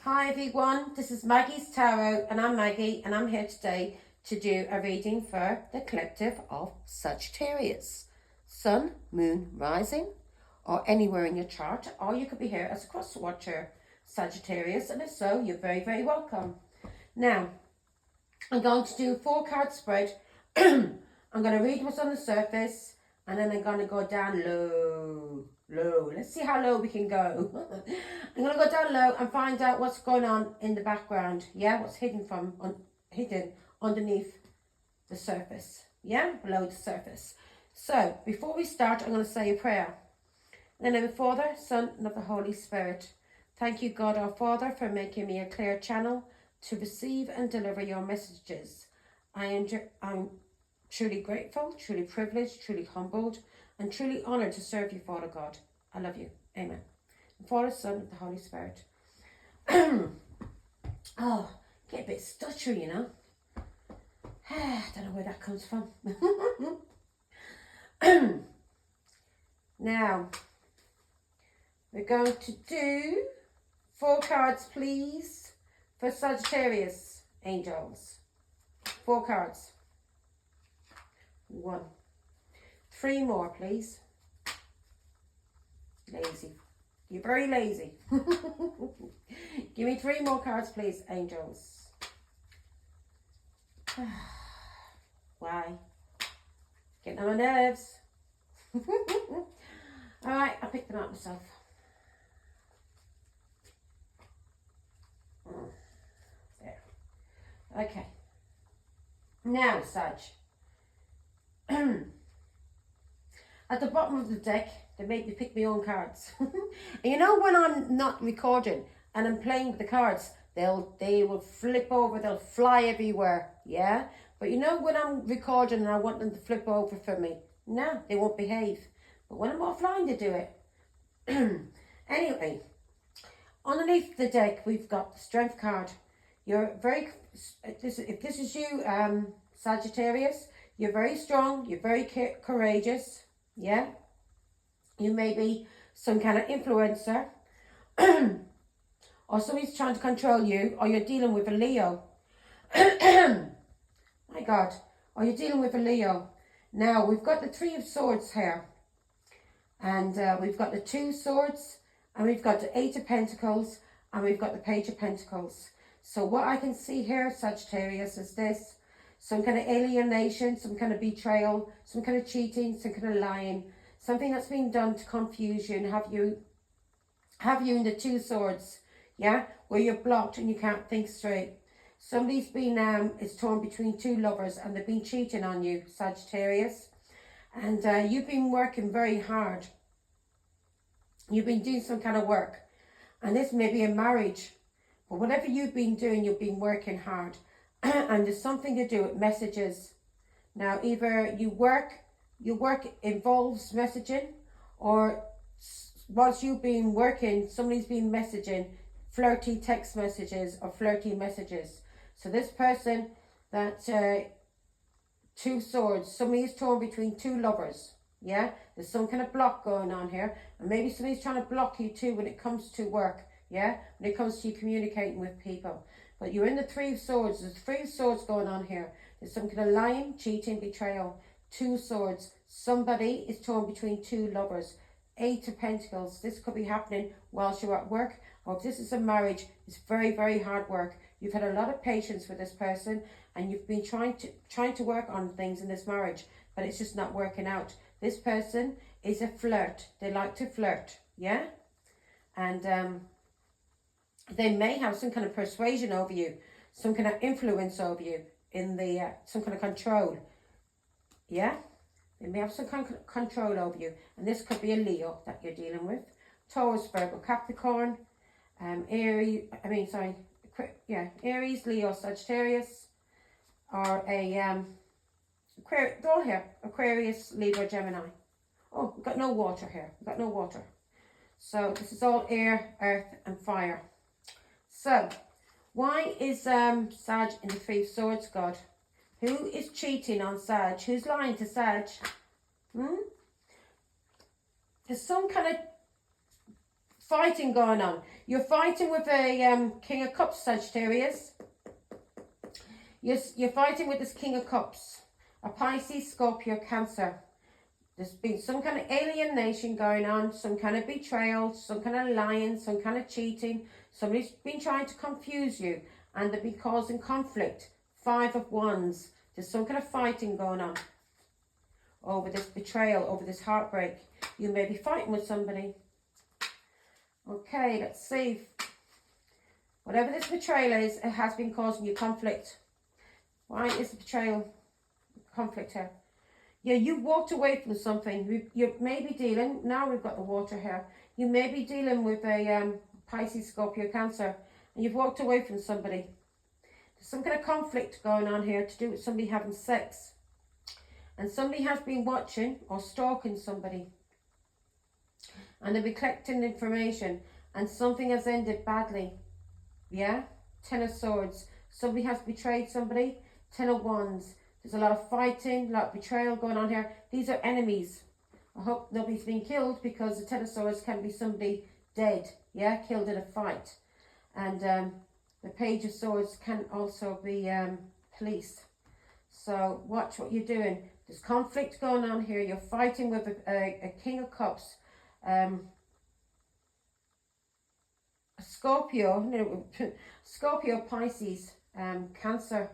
Hi everyone, this is Maggie's Tarot and I'm Maggie and I'm here today to do a reading for the collective of Sagittarius. Sun, Moon, Rising or anywhere in your chart, or you could be here as a cross watcher Sagittarius, and if so, you're very, very welcome. Now, I'm going to do a 4-card spread. I'm going to read what's on the surface and then I'm going to go down low. Let's see how low we can go. I'm going to go down low and find out what's going on in the background. Yeah, what's hidden hidden underneath the surface. Yeah, below the surface. So, before we start, I'm going to say a prayer. In the name of the Father, Son, and of the Holy Spirit. Thank you, God our Father, for making me a clear channel to receive and deliver your messages. I'm truly grateful, truly privileged, truly humbled, and truly honoured to serve you, Father God. I love you. Amen. Father, Son, and the Holy Spirit. Oh, get a bit stuttery, you know. I don't know where that comes from. Now, we're going to do 4 cards, please, for Sagittarius angels. 4 cards. 1. 3 more, please. Lazy. You're very lazy. Give me 3 more cards, please, angels. Why? Getting on my nerves. Alright, I'll pick them out myself. There. Okay. Now, Sag. At the bottom of the deck, they make me pick my own cards. And you know when I'm not recording and I'm playing with the cards, they will flip over, they'll fly everywhere, yeah? But you know when I'm recording and I want them to flip over for me, no, they won't behave. But when I'm offline, they do it. Anyway, underneath the deck, we've got the Strength card. You're very, if this is you, Sagittarius, you're very strong, you're very courageous, yeah? You may be some kind of influencer, or somebody's trying to control you, or you're dealing with a Leo. My God, or you're dealing with a Leo. Now, we've got the 3 of Swords here, and we've got the 2 Swords, and we've got the 8 of Pentacles, and we've got the Page of Pentacles. So what I can see here, Sagittarius, is this. Some kind of alienation, some kind of betrayal, some kind of cheating, some kind of lying. Something that's been done to confuse you and have you in the 2 Swords, yeah? Where you're blocked and you can't think straight. Somebody's been, is torn between 2 lovers and they've been cheating on you, Sagittarius. And you've been working very hard. You've been doing some kind of work. And this may be a marriage. But whatever you've been doing, you've been working hard. And there's something to do with messages. Now, either your work involves messaging, or whilst you've been working, somebody's been messaging flirty text messages or flirty messages. So this person, that 2 Swords, somebody is torn between 2 lovers. Yeah, there's some kind of block going on here, and maybe somebody's trying to block you too when it comes to work. Yeah, when it comes to you communicating with people. But you're in the 3 of Swords. There's 3 of Swords going on here. There's some kind of lying, cheating, betrayal. 2 Swords. Somebody is torn between 2 lovers. 8 of Pentacles. This could be happening whilst you're at work. Or if this is a marriage, it's very, very hard work. You've had a lot of patience with this person, and you've been trying to work on things in this marriage, but it's just not working out. This person is a flirt. They like to flirt, yeah? And they may have some kind of persuasion over you, some kind of influence over you in the, some kind of control, yeah? They may have some kind of control over you, and this could be a Leo that you're dealing with. Taurus, Virgo, Capricorn, Aries, Leo, Sagittarius, or a, Aquarius, they're all here, Aquarius, Libra, Gemini. Oh, we've got no water here, we've got no water. So this is all air, earth, and fire. So, why is Sag in the 3 of Swords, God? Who is cheating on Sag? Who's lying to Sag? There's some kind of fighting going on. You're fighting with a King of Cups, Sagittarius. You're fighting with this King of Cups, a Pisces, Scorpio, Cancer. There's been some kind of alienation going on, some kind of betrayal, some kind of lying, some kind of cheating. Somebody's been trying to confuse you and they've been causing conflict. 5 of Wands. There's some kind of fighting going on over this betrayal, over this heartbreak. You may be fighting with somebody. Okay, let's see. Whatever this betrayal is, it has been causing you conflict. Why is the betrayal conflict here? Yeah, you walked away from something. You may be dealing, now we've got the water here. You may be dealing with a Pisces, Scorpio, Cancer, and you've walked away from somebody. There's some kind of conflict going on here to do with somebody having sex. And somebody has been watching or stalking somebody. And they've been collecting information. And something has ended badly. Yeah? 10 of Swords. Somebody has betrayed somebody. 10 of Wands. There's a lot of fighting, a lot of betrayal going on here. These are enemies. I hope nobody's been killed because the 10 of Swords can be somebody dead. Yeah? Killed in a fight. And the Page of Swords can also be police. So watch what you're doing. There's conflict going on here. You're fighting with a King of Cups. A Scorpio, Scorpio, Pisces, Cancer.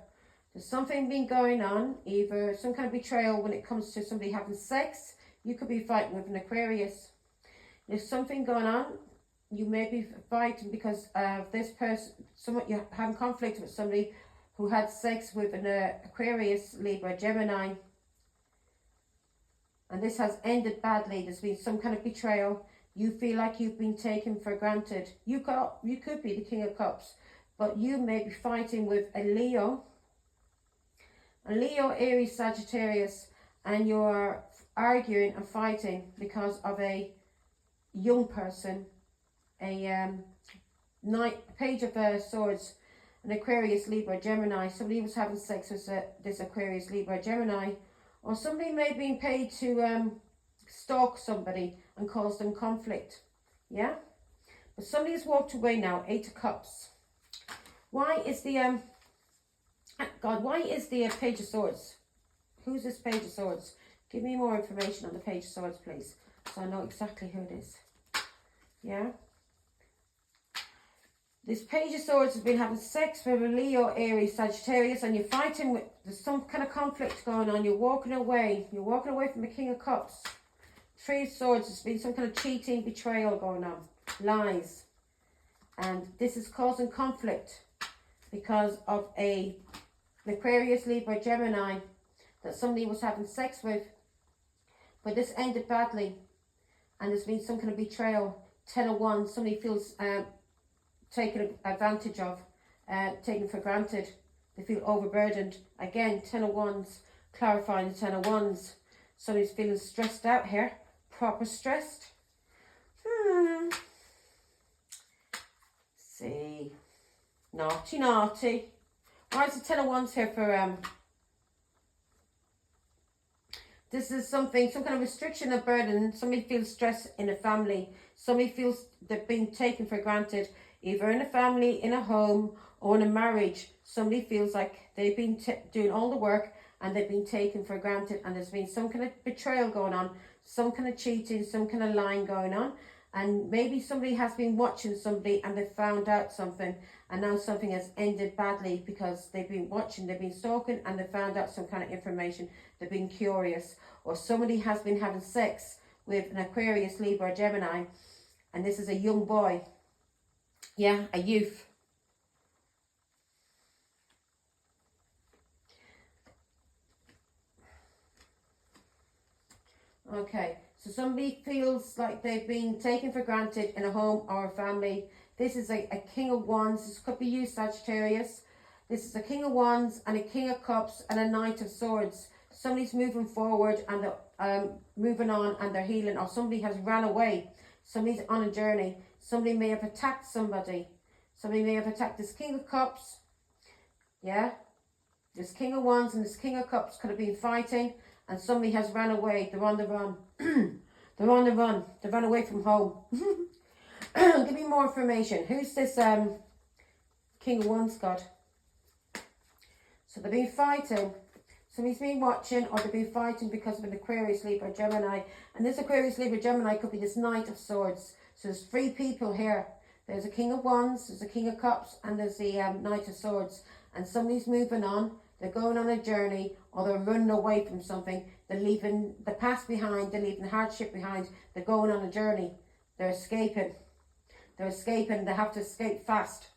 There's something been going on, either some kind of betrayal when it comes to somebody having sex. You could be fighting with an Aquarius. There's something going on. You may be fighting because of this person. You're having conflict with somebody who had sex with an Aquarius, Libra, Gemini. And this has ended badly. There's been some kind of betrayal. You feel like you've been taken for granted. You could be the King of Cups, but you may be fighting with a Leo, Aries, Sagittarius, and you're arguing and fighting because of a young person, a Page of Swords, an Aquarius, Libra, Gemini. Somebody was having sex with this Aquarius, Libra, Gemini, or somebody may have been paid to stalk somebody and cause them conflict. Yeah? But somebody has walked away now. 8 of Cups. Why is the why is the Page of Swords? Who's this Page of Swords? Give me more information on the Page of Swords, please, so I know exactly who it is. Yeah? This Page of Swords has been having sex with a Leo, Aries, Sagittarius, and you're fighting with, there's some kind of conflict going on. You're walking away. You're walking away from the King of Cups. 3 of Swords, there's been some kind of cheating, betrayal going on. Lies. And this is causing conflict because of an Aquarius, Libra, Gemini that somebody was having sex with. But this ended badly. And there's been some kind of betrayal. 10 of Wands, somebody feels taken advantage of, taken for granted. They feel overburdened. Again, 10 of Wands, clarifying the 10 of Wands. Somebody's feeling stressed out here. Proper stressed. See. Naughty, naughty. Why is the 10 of Wands here for, this is something, some kind of restriction or burden. Somebody feels stress in a family. Somebody feels they've been taken for granted, either in a family, in a home, or in a marriage. Somebody feels like they've been doing all the work and they've been taken for granted, and there's been some kind of betrayal going on, some kind of cheating, some kind of lying going on, and maybe somebody has been watching somebody and they found out something, and now something has ended badly because they've been watching, they've been stalking, and they found out some kind of information. They've been curious, or somebody has been having sex with an Aquarius, Libra, Gemini, and this is a young boy. Yeah, a youth. Okay, so somebody feels like they've been taken for granted in a home or a family. This is a King of Wands. This could be you, Sagittarius. This is a King of Wands and a King of Cups and a Knight of Swords. Somebody's moving forward and they're moving on and they're healing, or somebody has ran away. Somebody's on a journey. Somebody may have attacked somebody. Somebody may have attacked this King of Cups. Yeah? This King of Wands and this King of Cups could have been fighting, and somebody has ran away. They're on the run. They're on the run. They ran away from home. Give me more information. Who's this King of Wands God? So they've been fighting. Somebody's been watching, or they've been fighting because of an Aquarius, Libra, Gemini. And this Aquarius, Libra, Gemini could be this Knight of Swords. So there's 3 people here. There's a King of Wands, there's a King of Cups, and there's the Knight of Swords. And somebody's moving on. They're going on a journey, or they're running away from something. They're leaving the past behind. They're leaving hardship behind. They're going on a journey. They're escaping. They're escaping. They have to escape fast.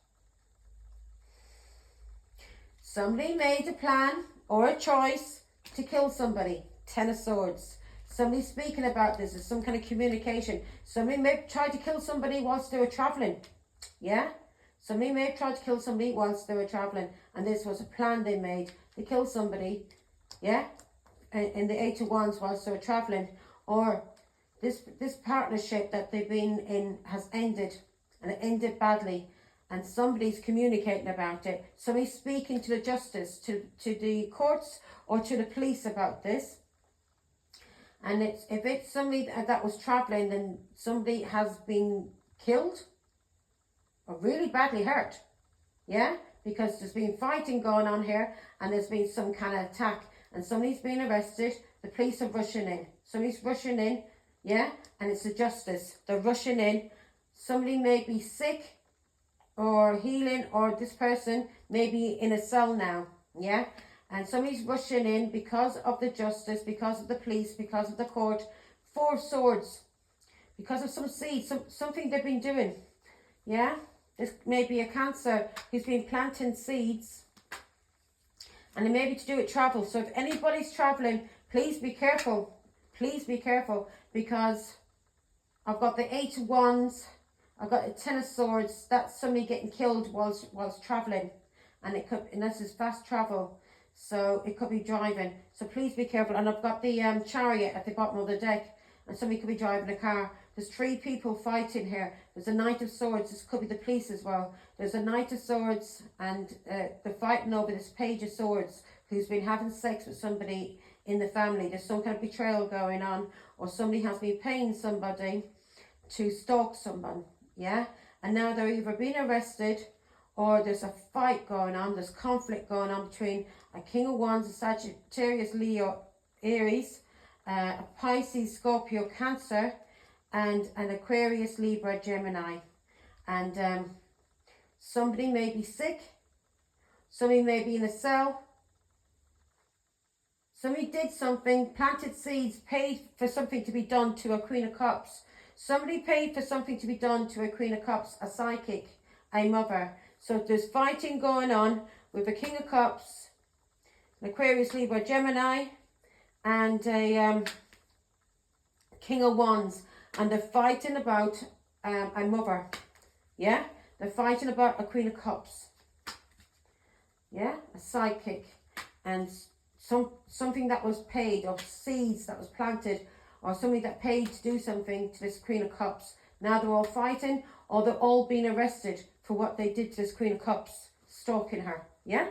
Somebody made a plan or a choice to kill somebody. 10 of Swords. Somebody's speaking about this. There's some kind of communication. Somebody may have tried to kill somebody whilst they were traveling. Yeah? Somebody may have tried to kill somebody whilst they were traveling. And this was a plan they made to kill somebody. Yeah? In the 8 of Wands whilst they were traveling. Or this partnership that they've been in has ended. And it ended badly. And somebody's communicating about it. Somebody's speaking to the justice, to the courts or to the police about this. And if it's somebody that was travelling, then somebody has been killed or really badly hurt. Yeah? Because there's been fighting going on here and there's been some kind of attack. And somebody's been arrested. The police are rushing in. Somebody's rushing in. Yeah? And it's the justice. They're rushing in. Somebody may be sick or healing, or this person may be in a cell now, yeah? And somebody's rushing in because of the justice, because of the police, because of the court. 4 swords, because of some seeds, something they've been doing, yeah? This may be a Cancer who's been planting seeds, and it may be to do with travel. So if anybody's traveling, please be careful. Please be careful, because I've got the 8 of Wands, I've got a 10 of Swords. That's somebody getting killed whilst travelling. And it could, and this is fast travel. So it could be driving. So please be careful. And I've got the Chariot at the bottom of the deck. And somebody could be driving a car. There's 3 people fighting here. There's a Knight of Swords. This could be the police as well. There's a Knight of Swords. And they're fighting over this Page of Swords, who's been having sex with somebody in the family. There's some kind of betrayal going on. Or somebody has been paying somebody to stalk someone. Yeah, and now they're either being arrested or there's a fight going on, there's conflict going on between a King of Wands, a Sagittarius, Leo, Aries, a Pisces, Scorpio, Cancer, and an Aquarius, Libra, Gemini. And somebody may be sick, somebody may be in a cell, somebody did something, planted seeds, paid for something to be done to a Queen of Cups. Somebody paid for something to be done to a Queen of Cups, a psychic, a mother. So there's fighting going on with a King of Cups, an Aquarius, Libra, Gemini, and a King of Wands. And they're fighting about a mother. Yeah? They're fighting about a Queen of Cups. Yeah? A psychic. And something that was paid, or seeds that was planted, or somebody that paid to do something to this Queen of Cups. Now they're all fighting, or they're all being arrested for what they did to this Queen of Cups, stalking her. Yeah?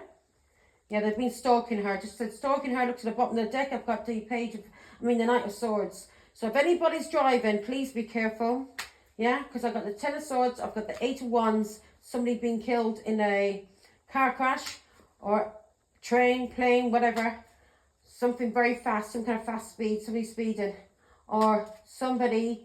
Yeah, they've been stalking her. Just said stalking her. Look to the bottom of the deck. I've got the the Knight of Swords. So if anybody's driving, please be careful. Yeah? Because I've got the 10 of Swords. I've got the 8 of Wands. Somebody being killed in a car crash, or train, plane, whatever. Something very fast, some kind of fast speed. Somebody speeding. Or something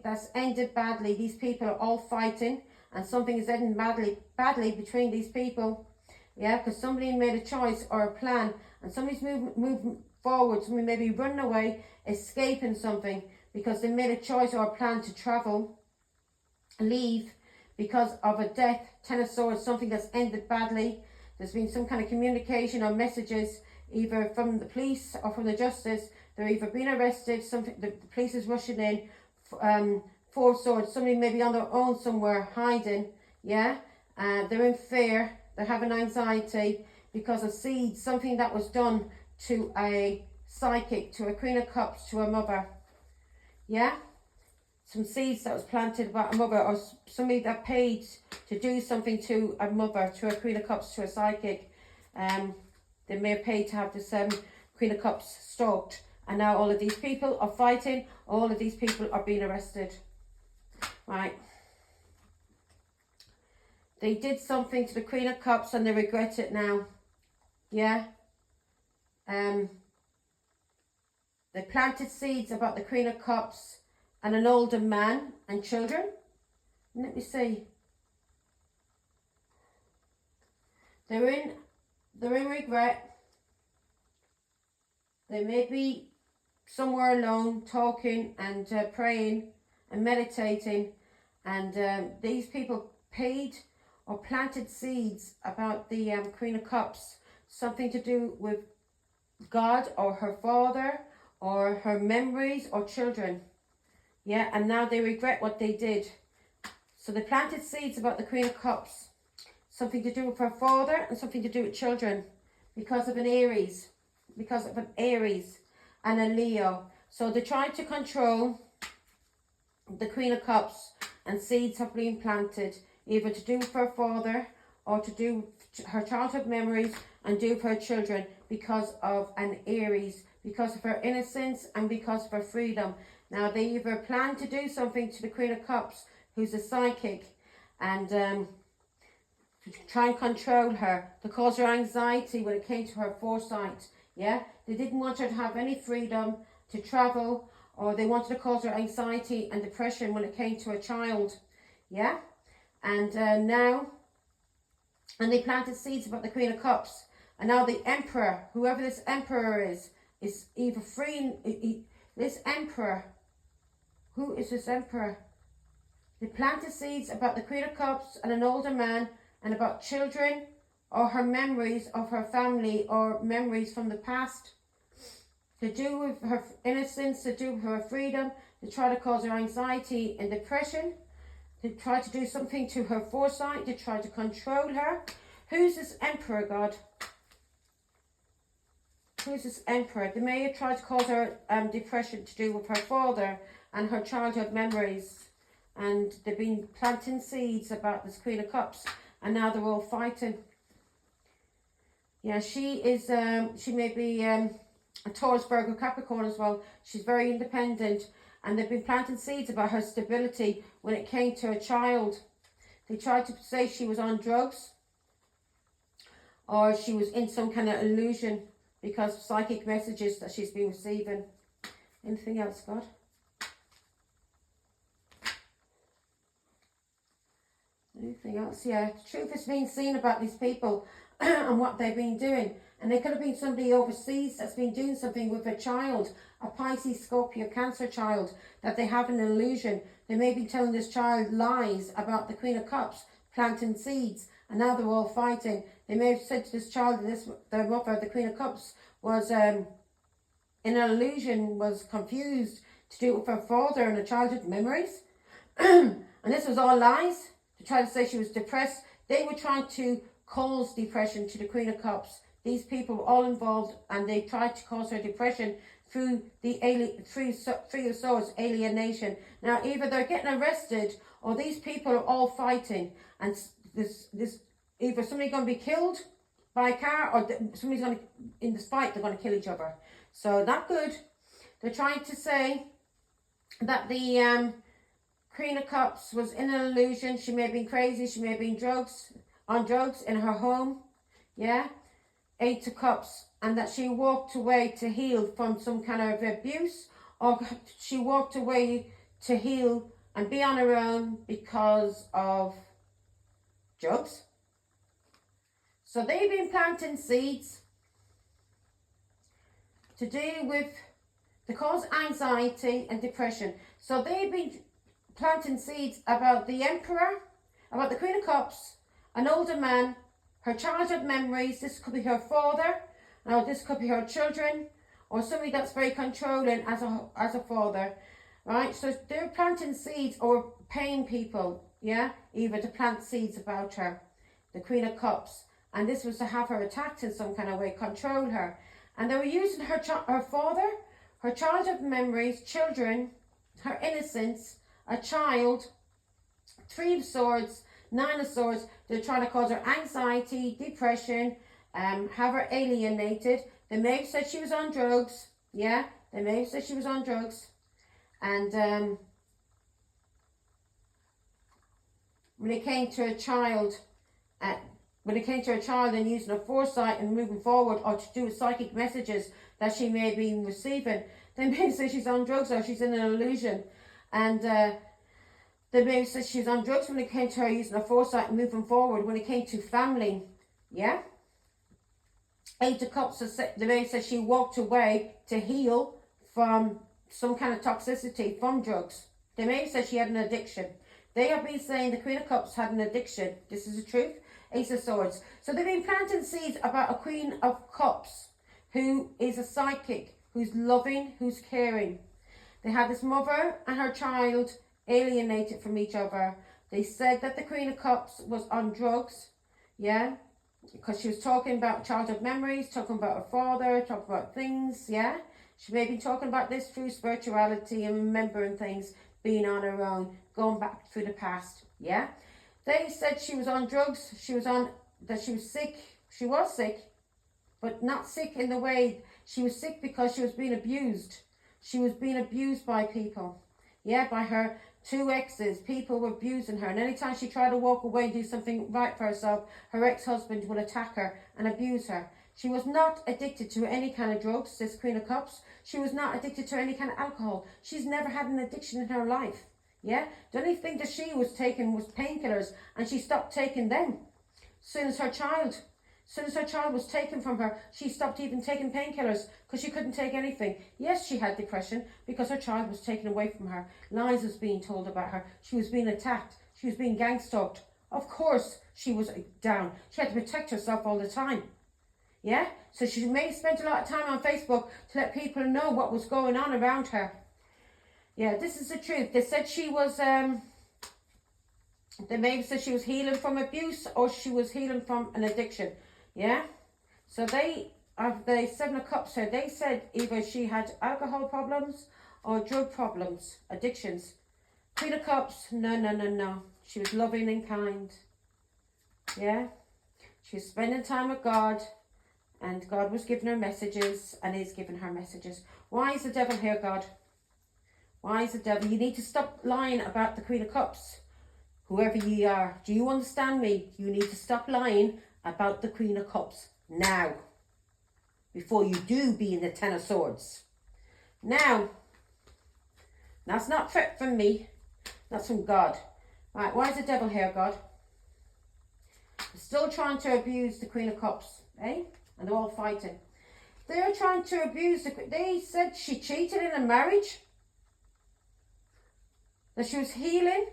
that's ended badly. These people are all fighting, and something is ending badly between these people. Yeah, because somebody made a choice or a plan, and somebody's moving forward. Somebody may be running away, escaping something, because they made a choice or a plan to travel, leave, because of a death. 10 of Swords, something that's ended badly. There's been some kind of communication or messages, either from the police or from the justice. They're either being arrested, the police is rushing in. 4 swords, somebody may be on their own somewhere, hiding, yeah? They're in fear, they're having anxiety because of seeds, something that was done to a psychic, to a Queen of Cups, to a mother, yeah? Some seeds that was planted about a mother, or somebody that paid to do something to a mother, to a Queen of Cups, to a psychic. They may have paid to have this Queen of Cups stalked. And now all of these people are fighting. All of these people are being arrested. Right. they did something to the Queen of Cups and they regret it now. Yeah. They planted seeds about the Queen of Cups and an older man and children. Let me see. They're in regret. They may be somewhere alone talking and praying and meditating, and these people paid or planted seeds about the Queen of Cups, something to do with God or her father or her memories or children. Yeah, and now they regret what they did. So they planted seeds about the Queen of Cups, something to do with her father and something to do with children, because of an Aries, and a Leo. So they tried to control the Queen of Cups, and seeds have been planted, either to do with her father or to do with her childhood memories and do with her children, because of an Aries, because of her innocence and because of her freedom. Now they either plan to do something to the Queen of Cups, who's a psychic, and to try and control her, to cause her anxiety when it came to her foresight. Yeah, they didn't want her to have any freedom to travel, or they wanted to cause her anxiety and depression when it came to a child. Yeah, and and they planted seeds about the Queen of Cups, and now the Emperor, whoever this Emperor is either freeing this Emperor. Who is this Emperor? They planted seeds about the Queen of Cups and an older man, and about children, or her memories of her family, or memories from the past, to do with her innocence, to do with her freedom, to try to cause her anxiety and depression, to try to do something to her foresight, to try to control her. Who's this Emperor, God? Who's this Emperor? They may have tried to cause her depression to do with her father and her childhood memories, and they've been planting seeds about this Queen of Cups, and now they're all fighting. Yeah, she is, she may be a Taurus, Virgo, Capricorn as well. She's very independent, and they've been planting seeds about her stability when it came to a child. They tried to say she was on drugs, or she was in some kind of illusion because of psychic messages that she's been receiving. Anything else, God? Anything else? Yeah, truth is being seen about these people and what they've been doing. And there could have been somebody overseas that's been doing something with a child, a Pisces, Scorpio, Cancer child, that they have an illusion. They may be telling this child lies about the Queen of Cups, planting seeds, and now they're all fighting. They may have said to this child that their mother, the Queen of Cups, was in an illusion, was confused to do it with her father and her childhood memories. And this was all lies, to try to say she was depressed. They were trying to cause depression to the Queen of Cups. These people were all involved, and they tried to cause her depression through the Three of Swords, alienation. Now, either they're getting arrested, or these people are all fighting, and this either somebody's going to be killed by a car, or somebody's going to, in this fight, they're going to kill each other. So not good. They're trying to say that the Queen of Cups was in an illusion. She may have been crazy. She may have been on drugs in her home. Yeah. Eight of Cups, and that she walked away to heal from some kind of abuse, or she walked away to heal and be on her own because of drugs. So they've been planting seeds to deal with, to cause anxiety and depression. So they've been planting seeds about the Emperor, about the Queen of Cups, an older man, her childhood memories. This could be her father, or this could be her children, or somebody that's very controlling as a father, right? So they're planting seeds or paying people, yeah, either to plant seeds about her, the Queen of Cups, and this was to have her attacked in some kind of way, control her. And they were using her father, her childhood memories, children, her innocence, a child, Three of Swords, Nine of Swords. They're trying to cause her anxiety, depression, have her alienated. They may have said she was on drugs. Yeah, they may have said she was on drugs. And when it came to a child, when it came to her child and using her foresight and moving forward, or to do with psychic messages that she may be receiving, they may say she's on drugs or she's in an illusion. And they may say she's on drugs when it came to her using her foresight and moving forward. When it came to family, yeah. Eight of Cups, the may say she walked away to heal from some kind of toxicity from drugs. They may say she had an addiction. They have been saying the Queen of Cups had an addiction. This is the truth. Ace of Swords. So they've been planting seeds about a Queen of Cups who is a psychic, who's loving, who's caring. They had this mother and her child alienated from each other. They said that the Queen of Cups was on drugs, yeah, because she was talking about childhood memories, talking about her father, talking about things, yeah. She may be talking about this through spirituality and remembering things, being on her own, going back through the past, yeah. They said she was on drugs, that she was sick. She was sick, but not sick in the way, she was sick because she was being abused. She was being abused by people, yeah, by her 2 exes. People were abusing her, and anytime she tried to walk away and do something right for herself, her ex-husband would attack her and abuse her. She was not addicted to any kind of drugs, this Queen of Cups. She was not addicted to any kind of alcohol. She's never had an addiction in her life, yeah. The only thing that she was taking was painkillers, and she stopped taking them. Soon as her child was taken from her, she stopped even taking painkillers because she couldn't take anything. Yes, she had depression because her child was taken away from her. Lies was being told about her. She was being attacked. She was being gang-stalked. Of course, she was down. She had to protect herself all the time. Yeah? So she may have spent a lot of time on Facebook to let people know what was going on around her. Yeah, this is the truth. They said she was... They may have said she was healing from abuse or she was healing from an addiction. Yeah, so they have the 7 of Cups here. They said either she had alcohol problems or drug problems, addictions. Queen of Cups, no. She was loving and kind. Yeah, she was spending time with God, and God was giving her messages and is giving her messages. Why is the devil here, God? Why is the devil? You need to stop lying about the Queen of Cups. Whoever ye are, do you understand me? You need to stop lying about the Queen of Cups now, before you do be in the 10 of Swords. Now, that's not from me, that's from God. Right, why is the devil here, God? They're still trying to abuse the Queen of Cups, eh? And they're all fighting. They're trying to abuse they said she cheated in a marriage, that she was healing.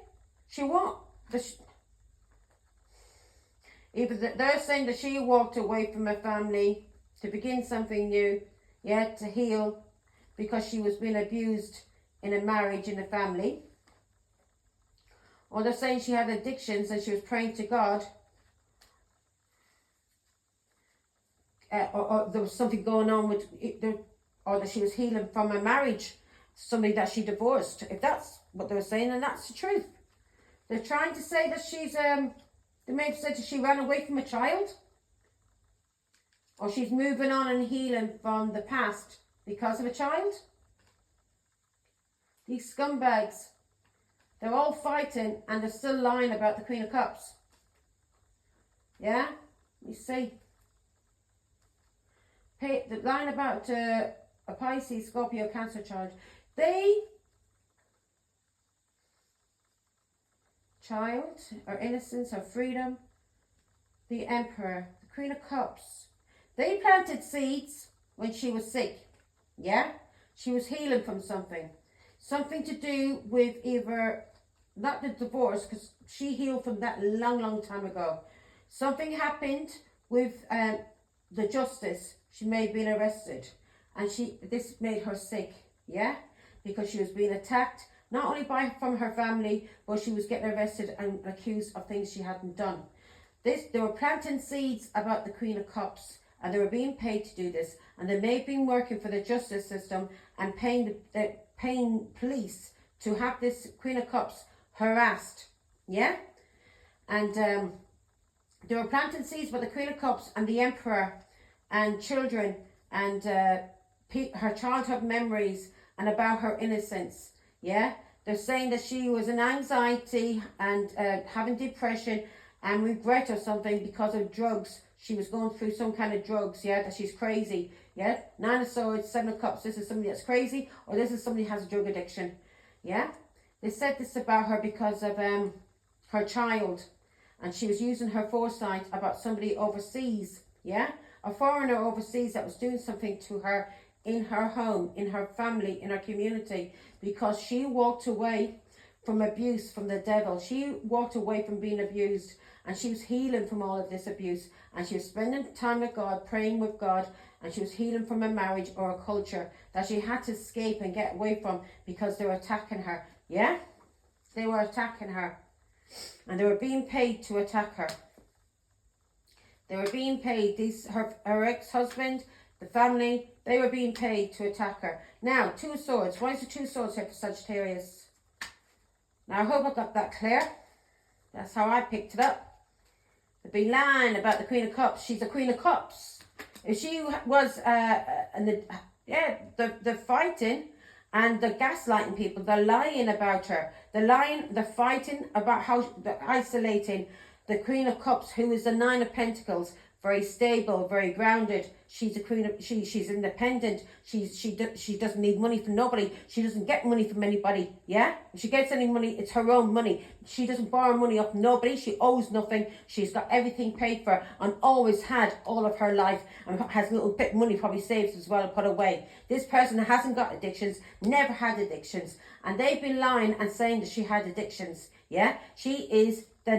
She what? They're saying that she walked away from her family to begin something new, yeah, to heal, because she was being abused in a marriage, in a family. Or they're saying she had addictions and she was praying to God. Or there was something going on with, or that she was healing from a marriage, somebody that she divorced. If that's what they're saying, then that's the truth. They're trying to say that she's, they may have said that she ran away from a child. Or she's moving on and healing from the past because of a child. These scumbags, they're all fighting and they're still lying about the Queen of Cups. Yeah? You see. The line about a Pisces, Scorpio, Cancer child. Child, or innocence, or freedom. The Emperor, the Queen of Cups. They planted seeds when she was sick. Yeah? She was healing from something. Something to do with either, not the divorce, because she healed from that long time ago. Something happened with the justice. She may have been arrested. And this made her sick. Yeah? Because she was being attacked. Not only from her family, but she was getting arrested and accused of things she hadn't done. They were planting seeds about the Queen of Cups, and they were being paid to do this. And they may have been working for the justice system and paying police to have this Queen of Cups harassed. Yeah? And they were planting seeds about the Queen of Cups and the Emperor and children and her childhood memories and about her innocence. Yeah, they're saying that she was in anxiety and having depression, and regret or something because of drugs. She was going through some kind of drugs, yeah, that she's crazy, yeah. Nine of Swords, Seven of Cups. This is somebody that's crazy, or this is somebody who has a drug addiction, yeah. They said this about her because of her child, and she was using her foresight about somebody overseas, yeah, a foreigner overseas that was doing something to her in her home, in her family, in her community, because she walked away from abuse from the devil. She walked away from being abused, and she was healing from all of this abuse, and she was spending time with God, praying with God, and she was healing from a marriage or a culture that she had to escape and get away from because they were attacking her. Yeah, they were attacking her, and they were being paid to attack her. They were being paid, her ex-husband, the family, they were being paid to attack her. Now, Two of Swords. Why is the Two of Swords here for Sagittarius? Now, I hope I got that clear. That's how I picked it up. They've been lying about the Queen of Cups. She's the Queen of Cups. If she was, the fighting and the gaslighting people, they're lying about her. They're fighting about how they're isolating the Queen of Cups, who is the Nine of Pentacles. Very stable, very grounded. She's a queen of, she's independent. She doesn't need money from nobody. She doesn't get money from anybody. Yeah, if she gets any money, it's her own money. She doesn't borrow money off nobody. She owes nothing. She's got everything paid for and always had all of her life, and has a little bit of money probably saved as well and put away. This person hasn't got addictions, never had addictions, and they've been lying and saying that she had addictions. Yeah, she is the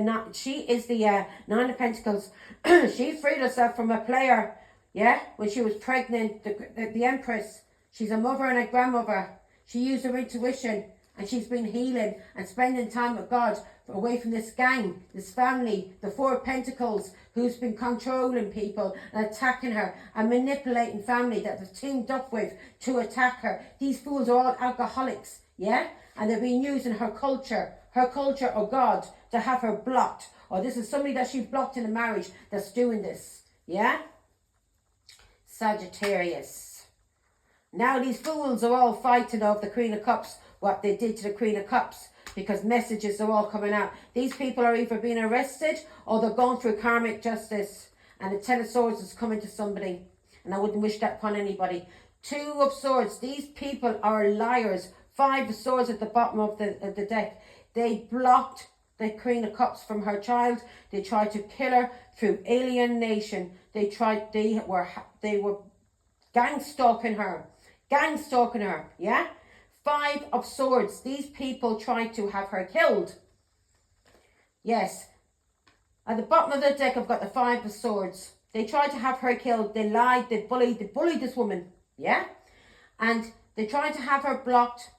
Nine of Pentacles. She freed herself from a player, yeah, when she was pregnant, the Empress. She's a mother and a grandmother. She used her intuition, and she's been healing and spending time with God away from this gang, this family, the Four of Pentacles, who's been controlling people and attacking her and manipulating family that they've teamed up with to attack her. These fools are all alcoholics, yeah, and they've been using her culture or God to have her blocked, or this is somebody that she's blocked in a marriage that's doing this, yeah? Sagittarius. Now these fools are all fighting over the Queen of Cups, what they did to the Queen of Cups, because messages are all coming out. These people are either being arrested or they're going through karmic justice, and the Ten of Swords is coming to somebody, and I wouldn't wish that upon anybody. Two of Swords. These people are liars. Five of Swords at the bottom of the deck. They blocked the Queen of Cups from her child. They tried to kill her through alienation. They were gang stalking her, yeah? Five of Swords. These people tried to have her killed. Yes. At the bottom of the deck, I've got the Five of Swords. They tried to have her killed. They lied. They bullied this woman, yeah? And they tried to have her blocked.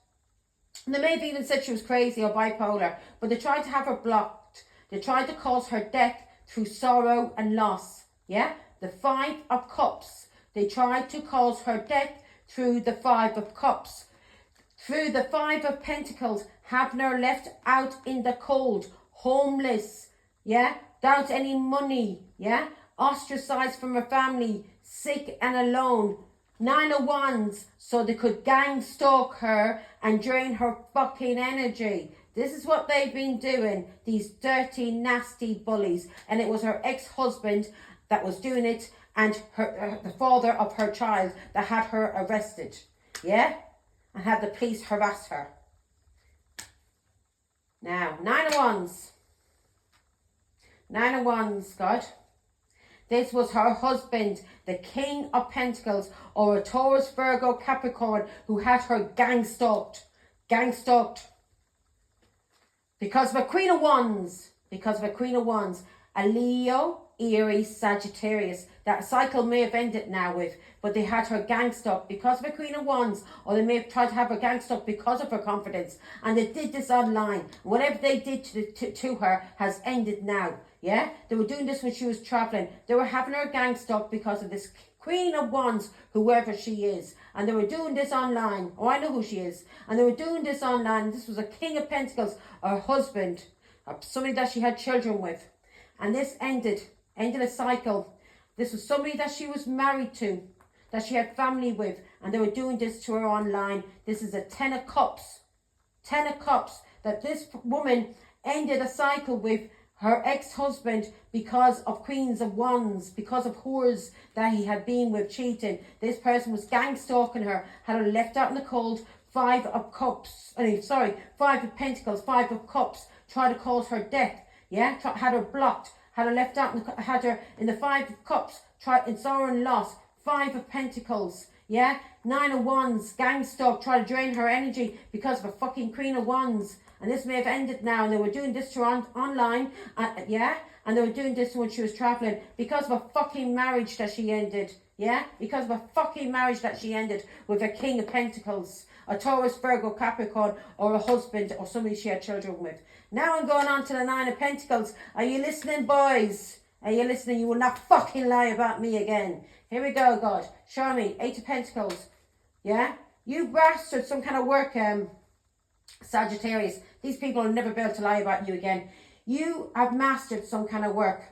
And they may have even said she was crazy or bipolar, but they tried to have her blocked. They tried to cause her death through sorrow and loss. Yeah? The Five of Cups. They tried to cause her death through the Five of Cups. Through the Five of Pentacles, having her left out in the cold, homeless, yeah? Without any money, yeah? Ostracized from her family, sick and alone. Nine of Wands, so they could gang stalk her and drain her fucking energy. This is what they've been doing, these dirty, nasty bullies. And it was her ex-husband that was doing it, and the father of her child that had her arrested, yeah? And had the police harass her. Now, Nine of Wands. Nine of Wands, God. This was her husband, the King of Pentacles, or a Taurus, Virgo, Capricorn, who had her gang stalked. Because of a Queen of Wands. A Leo, Aries, Sagittarius. That cycle may have ended now with, but they had her gang stalked because of a Queen of Wands, or they may have tried to have her gang stalked because of her confidence. And they did this online. Whatever they did to her has ended now. Yeah, they were doing this when she was traveling. They were having her gang stalked because of this Queen of Wands, whoever she is. And they were doing this online. Oh, I know who she is. And they were doing this online. This was a King of Pentacles, her husband, somebody that she had children with. And this ended a cycle. This was somebody that she was married to, that she had family with. And they were doing this to her online. This is a Ten of Cups. That this woman ended a cycle with her ex-husband, because of Queens of Wands, because of whores that he had been with, cheating. This person was gang stalking her, had her left out in the cold. Five of Cups, Five of Pentacles, Five of Cups, tried to cause her death. Yeah, had her blocked, had her left out, had her in the Five of Cups, tried in sorrow and loss. Five of Pentacles, yeah, Nine of Wands, gang stalk, tried to drain her energy because of a fucking Queen of Wands. And this may have ended now, and they were doing this to her online, yeah, and they were doing this when she was traveling because of a fucking marriage that she ended, yeah, because of a fucking marriage that she ended with a King of Pentacles, a Taurus, Virgo, Capricorn, or a husband or somebody she had children with. Now I'm going on to the Nine of Pentacles. Are you listening, boys? Are you listening? You will not fucking lie about me again. Here we go, God. Show me. Eight of Pentacles. Yeah? You bastard, some kind of work, Sagittarius. These people will never be able to lie about you again. You have mastered some kind of work.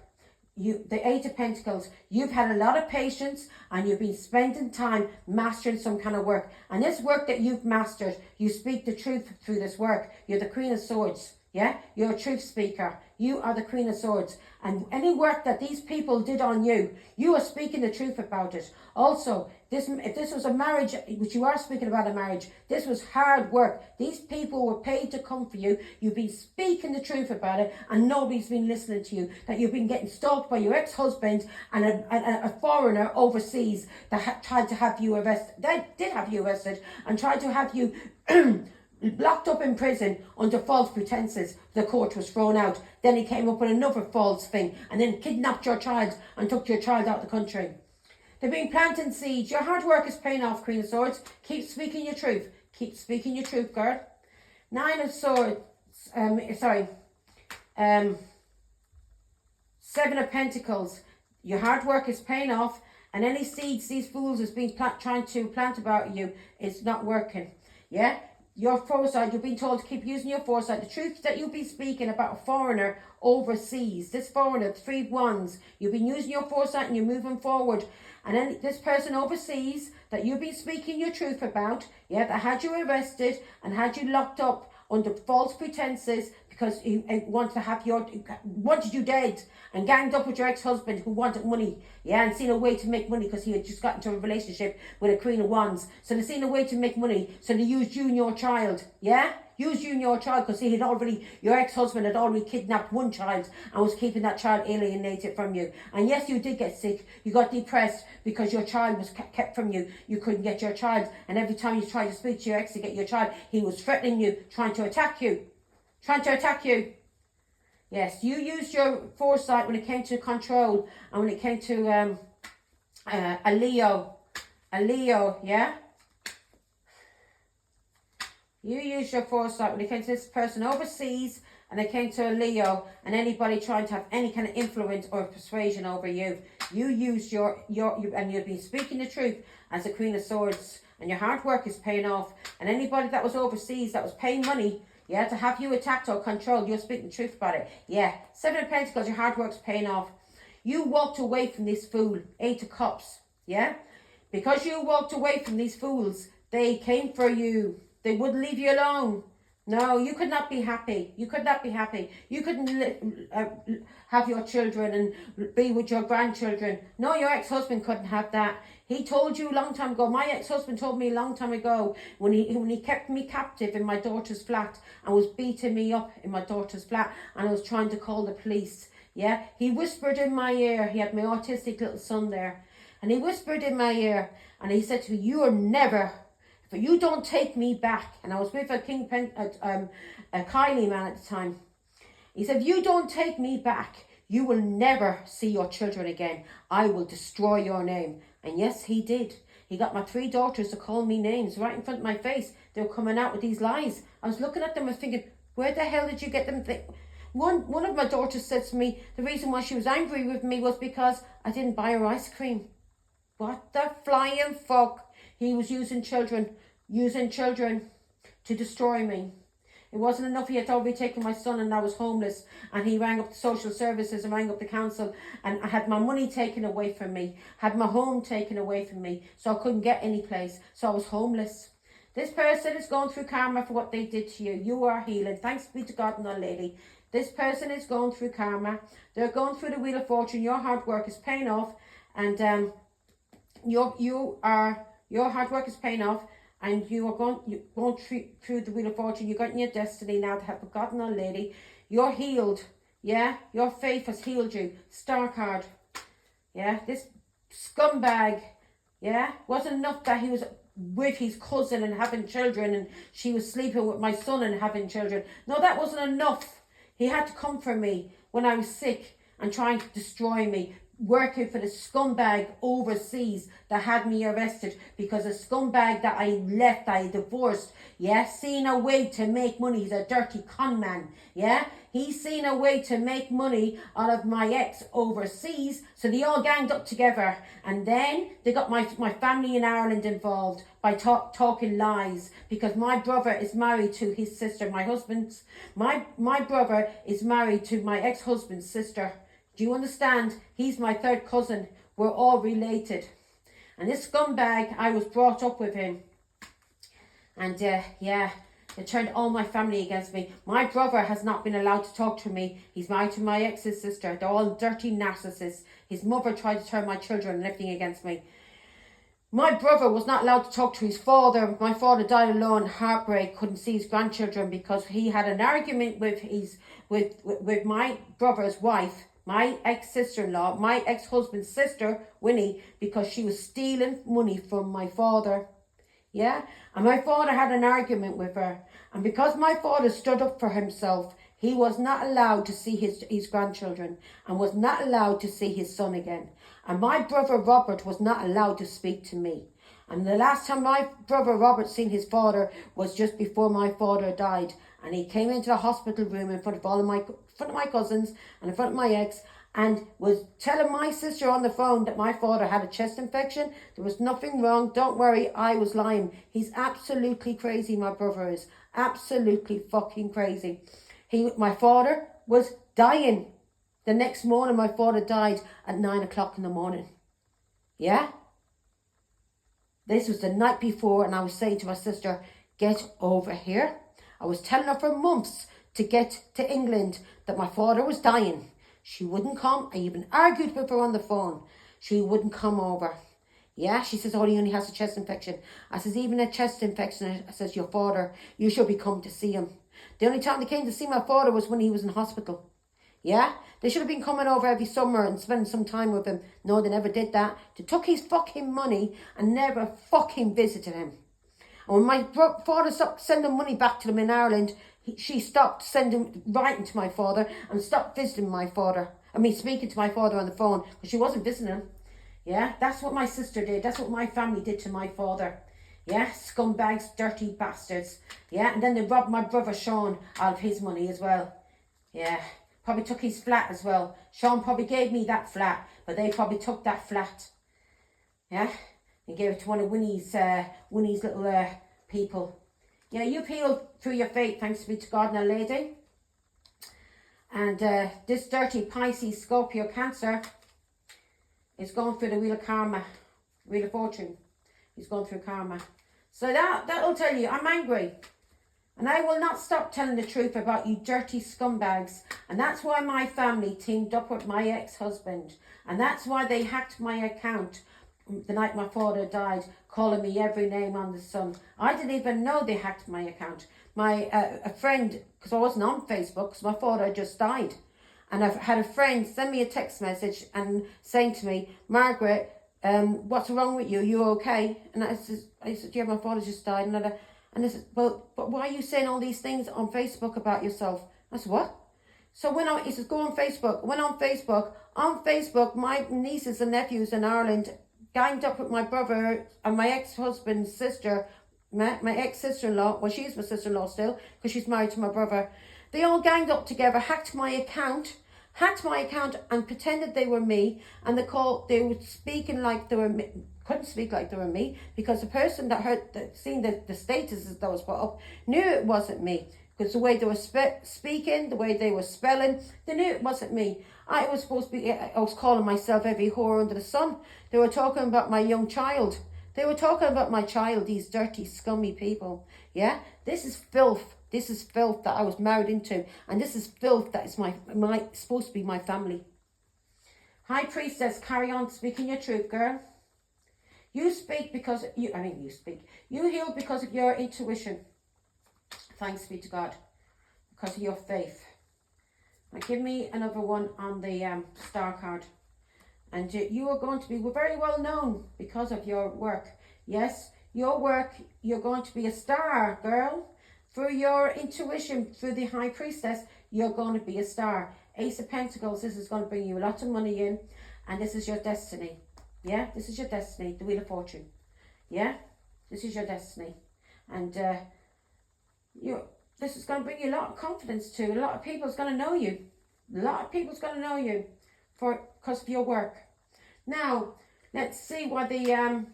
The Eight of Pentacles, you've had a lot of patience and you've been spending time mastering some kind of work. And this work that you've mastered, you speak the truth through this work. You're the Queen of Swords. Yeah, you're a truth speaker. You are the Queen of Swords. And any work that these people did on you, you are speaking the truth about it. Also, if this was a marriage, which you are speaking about a marriage, this was hard work. These people were paid to come for you. You've been speaking the truth about it and nobody's been listening to you. That you've been getting stalked by your ex-husband and a foreigner overseas that tried to have you arrested. They did have you arrested and tried to have you locked up in prison under false pretenses. The court was thrown out. Then he came up with another false thing and then kidnapped your child and took your child out of the country. They've been planting seeds. Your hard work is paying off, Queen of Swords. Keep speaking your truth. Keep speaking your truth, girl. Nine of Swords. Seven of Pentacles. Your hard work is paying off, and any seeds these fools has been trying to plant about you, it's not working. Yeah? Your foresight, you've been told to keep using your foresight. The truth that you've been speaking about a foreigner overseas. This foreigner, Three of Wands. You've been using your foresight and you're moving forward. And then this person overseas that you've been speaking your truth about, yeah, that had you arrested and had you locked up under false pretenses because he wanted to have wanted you dead and ganged up with your ex-husband who wanted money, yeah, and seen a way to make money because he had just got into a relationship with a Queen of Wands. So they seen a way to make money, so they used you and your child, yeah? Used you and your child because your ex-husband had already kidnapped one child and was keeping that child alienated from you. And yes, you did get sick. You got depressed because your child was kept from you. You couldn't get your child. And every time you tried to speak to your ex to get your child, he was threatening you, trying to attack you. Yes, you used your foresight when it came to control and when it came to a Leo, yeah? You used your foresight when it came to this person overseas and it came to a Leo and anybody trying to have any kind of influence or persuasion over you. You used and you've been speaking the truth as a Queen of Swords, and your hard work is paying off. And anybody that was overseas that was paying money, yeah, to have you attacked or controlled, you're speaking the truth about it. Yeah, Seven of Pentacles, your hard work's paying off. You walked away from this fool, Eight of Cups, yeah? Because you walked away from these fools, they came for you. They wouldn't leave you alone. No, you could not be happy. You could not be happy. You couldn't have your children and be with your grandchildren. No, your ex-husband couldn't have that. He told you a long time ago. My ex-husband told me a long time ago when he kept me captive in my daughter's flat and was beating me up in my daughter's flat and I was trying to call the police. Yeah, he whispered in my ear. He had my autistic little son there. And he whispered in my ear and he said to me, "You are never... But you don't take me back." And I was with a Kylie man at the time. He said, "You don't take me back, you will never see your children again. I will destroy your name." And yes, he did. He got my 3 daughters to call me names right in front of my face. They were coming out with these lies. I was looking at them and thinking, where the hell did you get them? One of my daughters said to me, the reason why she was angry with me was because I didn't buy her ice cream. What the flying fuck? He was using children to destroy me. It wasn't enough. He had already taken my son and I was homeless. And he rang up the social services and rang up the council. And I had my money taken away from me. Had my home taken away from me. So I couldn't get any place. So I was homeless. This person is going through karma for what they did to you. You are healing. Thanks be to God and Our Lady. This person is going through karma. They're going through the Wheel of Fortune. Your hard work is paying off, and your hard work is paying off, and you're going through the Wheel of Fortune. You're getting your destiny now to have forgotten old lady. You're healed. Yeah, your faith has healed you. Star card. Yeah, this scumbag. Yeah, wasn't enough that he was with his cousin and having children, and she was sleeping with my son and having children. No, that wasn't enough. He had to come for me when I was sick and trying to destroy me, working for the scumbag overseas that had me arrested because a scumbag that I left, I divorced, yeah, seen a way to make money. He's a dirty con man, yeah. He's seen a way to make money out of my ex overseas, so they all ganged up together, and then they got my family in Ireland involved by talking lies, because my brother is married to his sister. My brother is married to my ex-husband's sister. Do you understand? He's my third cousin. We're all related. And this scumbag, I was brought up with him. And yeah, it turned all my family against me. My brother has not been allowed to talk to me. He's married to my ex's sister. They're all dirty narcissists. His mother tried to turn my children and everything against me. My brother was not allowed to talk to his father. My father died alone, heartbreak, couldn't see his grandchildren because he had an argument with my brother's wife, my ex-sister-in-law, my ex-husband's sister, Winnie, because she was stealing money from my father. Yeah, and my father had an argument with her. And because my father stood up for himself, he was not allowed to see his grandchildren and was not allowed to see his son again. And my brother Robert was not allowed to speak to me. And the last time my brother Robert seen his father was just before my father died. And he came into the hospital room in front of my cousins and in front of my ex, and was telling my sister on the phone that my father had a chest infection. There was nothing wrong. Don't worry, I was lying. He's absolutely crazy, my brother is. Absolutely fucking crazy. My father was dying. The next morning, my father died at 9 o'clock in the morning. Yeah? This was the night before, and I was saying to my sister, get over here. I was telling her for months to get to England that my father was dying. She wouldn't come. I even argued with her on the phone. She wouldn't come over. Yeah, she says, oh, he only has a chest infection. I says, even a chest infection, I says, your father, you should be come to see him. The only time they came to see my father was when he was in hospital. Yeah, they should have been coming over every summer and spending some time with him. No, they never did that. They took his fucking money and never fucking visited him. And when my father stopped sending money back to them in Ireland, she stopped writing to my father and stopped visiting my father. Speaking to my father on the phone, because she wasn't visiting him. Yeah, that's what my sister did. That's what my family did to my father. Yeah, scumbags, dirty bastards. Yeah, and then they robbed my brother Sean out of his money as well. Yeah, probably took his flat as well. Sean probably gave me that flat, but they probably took that flat. Yeah, and gave it to one of Winnie's little people. Yeah, you've healed through your faith, thanks be to God and a lady. And this dirty Pisces, Scorpio, Cancer is going through the Wheel of Karma, Wheel of Fortune. He's going through karma. So that'll tell you, I'm angry. And I will not stop telling the truth about you dirty scumbags. And that's why my family teamed up with my ex-husband. And that's why they hacked my account the night my father died, calling me every name on the sun. I didn't even know they hacked my account. A friend, because I wasn't on Facebook, because my father just died. And I've had a friend send me a text message and saying to me, Margaret, what's wrong with you? You okay? And I said, yeah, my father just died. And they said, well, but why are you saying all these things on Facebook about yourself? I said, what? So he says, go on Facebook. Went on Facebook. On Facebook, my nieces and nephews in Ireland ganged up with my brother and my ex-husband's sister, my ex-sister-in-law. Well, she's my sister-in-law still, because she's married to my brother. They all ganged up together, hacked my account and pretended they were me. And they were speaking like they were me. Couldn't speak like they were me, because the person that seen the statuses that was put up knew it wasn't me. Because the way they were speaking, the way they were spelling, they knew it wasn't me. I was calling myself every whore under the sun. They were talking about my young child. They were talking about my child, these dirty, scummy people. Yeah, this is filth. This is filth that I was married into. And this is filth that is my supposed to be my family. High Priestess, carry on speaking your truth, girl. You speak because you heal because of your intuition. Thanks be to God. Because of your faith. Now give me another one on the star card. And you are going to be very well known because of your work. Yes, your work, you're going to be a star, girl. Through your intuition, through the High Priestess, you're going to be a star. Ace of Pentacles, this is going to bring you a lot of money in. And this is your destiny. Yeah, this is your destiny. The Wheel of Fortune. Yeah, this is your destiny. And this is going to bring you a lot of confidence too. A lot of people's going to know you. A lot of people's going to know you because of your work. Now, let's see why the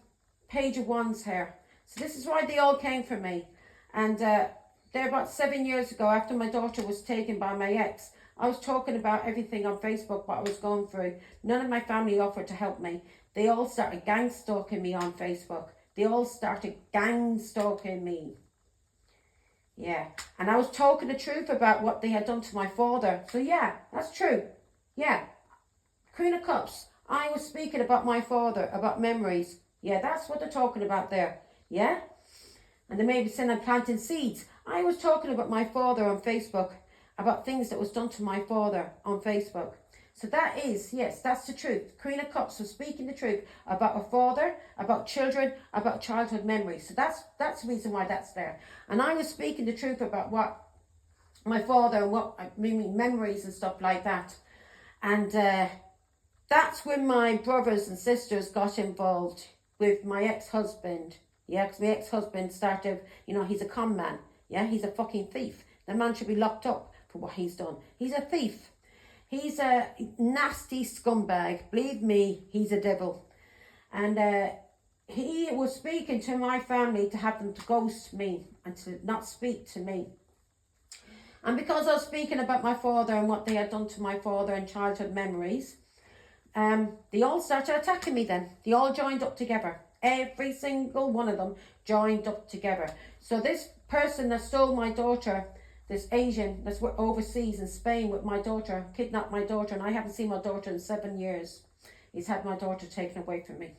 Page of Wands here. So this is why they all came for me. And they're about 7 years ago, after my daughter was taken by my ex. I was talking about everything on Facebook, what I was going through. None of my family offered to help me. They all started gang stalking me on Facebook. They all started gang stalking me. Yeah. And I was talking the truth about what they had done to my father. So yeah, that's true. Yeah. Queen of Cups. I was speaking about my father, about memories. Yeah, that's what they're talking about there. Yeah. And they may be saying I'm planting seeds. I was talking about my father on Facebook. About things that was done to my father on Facebook. So that is, yes, that's the truth. Queen of Cups was speaking the truth about a father, about children, about childhood memories. So that's the reason why that's there. And I was speaking the truth about what my father and what I mean memories and stuff like that. And that's when my brothers and sisters got involved with my ex-husband. Yeah, because my ex-husband started, he's a con man. Yeah, he's a fucking thief. The man should be locked up for what he's done. He's a thief. He's a nasty scumbag. Believe me, he's a devil. And he was speaking to my family to have them to ghost me and to not speak to me. And because I was speaking about my father and what they had done to my father and childhood memories, they all started attacking me then. They all joined up together. Every single one of them joined up together. So this person that stole my daughter, this Asian that's overseas in Spain with my daughter, kidnapped my daughter, and I haven't seen my daughter in 7 years. He's had my daughter taken away from me.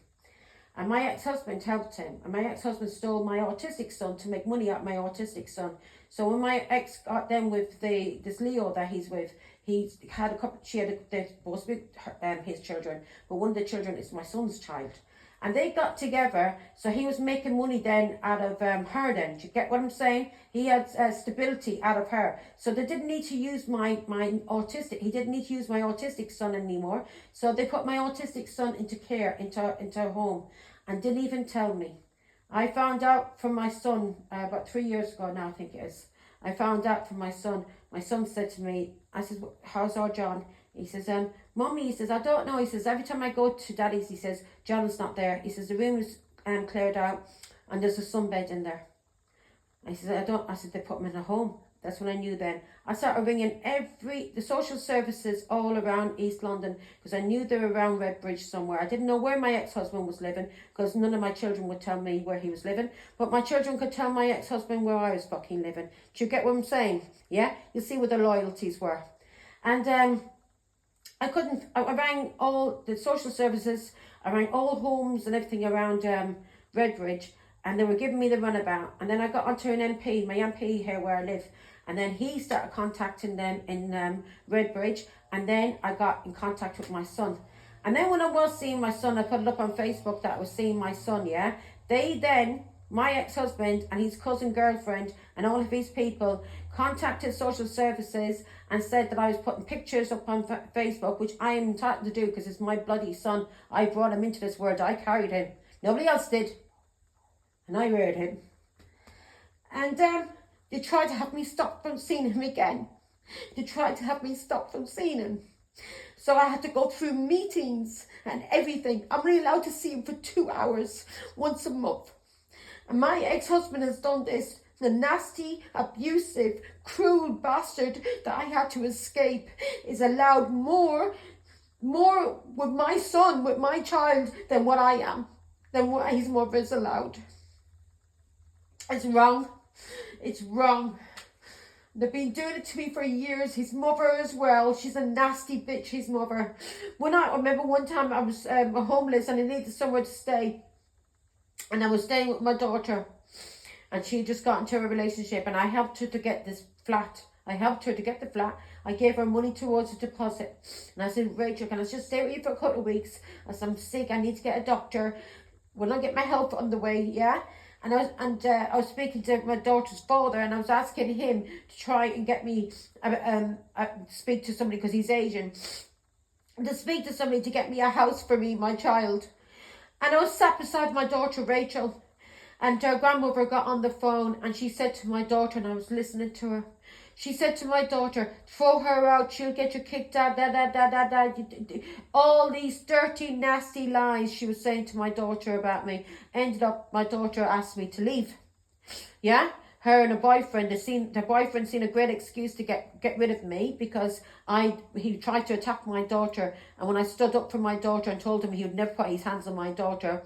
And my ex-husband helped him. And my ex-husband stole my autistic son to make money out of my autistic son. So when my ex got them with this Leo that he's with, they're supposed to be his children, but one of the children is my son's child. And they got together, so he was making money then out of her then. Do you get what I'm saying? He had stability out of her. So they didn't need to use my autistic, he didn't need to use my autistic son anymore. So they put my autistic son into care, into a home, and didn't even tell me. I found out from my son, about 3 years ago now, I think it is. I found out from my son said to me, I said, how's our John? He says, Mommy, he says, I don't know. He says, every time I go to Daddy's, he says, John's not there. He says, the room is cleared out and there's a sunbed in there. I said, I said, they put him in a home. That's when I knew then. I started ringing the social services all around East London because I knew they were around Redbridge somewhere. I didn't know where my ex-husband was living because none of my children would tell me where he was living. But my children could tell my ex-husband where I was fucking living. Do you get what I'm saying? Yeah? You see where the loyalties were. And I rang all the social services, I rang all homes and everything around Redbridge, and they were giving me the runabout. And then I got onto an MP, my MP here where I live, and then he started contacting them in Redbridge, and then I got in contact with my son. And then when I was seeing my son, I put it up on Facebook that I was seeing my son, yeah? My ex-husband and his cousin girlfriend and all of these people contacted social services and said that I was putting pictures up on Facebook, which I am entitled to do because it's my bloody son. I brought him into this world. I carried him. Nobody else did. And I reared him. And they tried to have me stop from seeing him again. They tried to have me stop from seeing him. So I had to go through meetings and everything. I'm only allowed to see him for 2 hours once a month. And my ex-husband has done this. The nasty, abusive, cruel bastard that I had to escape is allowed more with my son, with my child, than what I am, than what his mother is allowed. It's wrong. It's wrong. They've been doing it to me for years. His mother as well. She's a nasty bitch, his mother. I remember one time I was homeless and I needed somewhere to stay. And I was staying with my daughter. And she just got into a relationship. And I helped her to get this flat. I helped her to get the flat. I gave her money towards a deposit. And I said, Rachel, can I just stay with you for a couple of weeks? I said, I'm sick. I need to get a doctor. Will I get my health on the way? Yeah. And I was speaking to my daughter's father, and I was asking him to try and get me speak to somebody, because he's Asian, to speak to somebody to get me a house for me, my child. And I was sat beside my daughter Rachel, and her grandmother got on the phone, and she said to my daughter, and I was listening to her. She said to my daughter, throw her out, she'll get you kicked out, all these dirty, nasty lies she was saying to my daughter about me. Ended up, my daughter asked me to leave. Yeah? Her and her boyfriend, their boyfriend seen a great excuse to get rid of me, because he tried to attack my daughter. And when I stood up for my daughter and told him he would never put his hands on my daughter,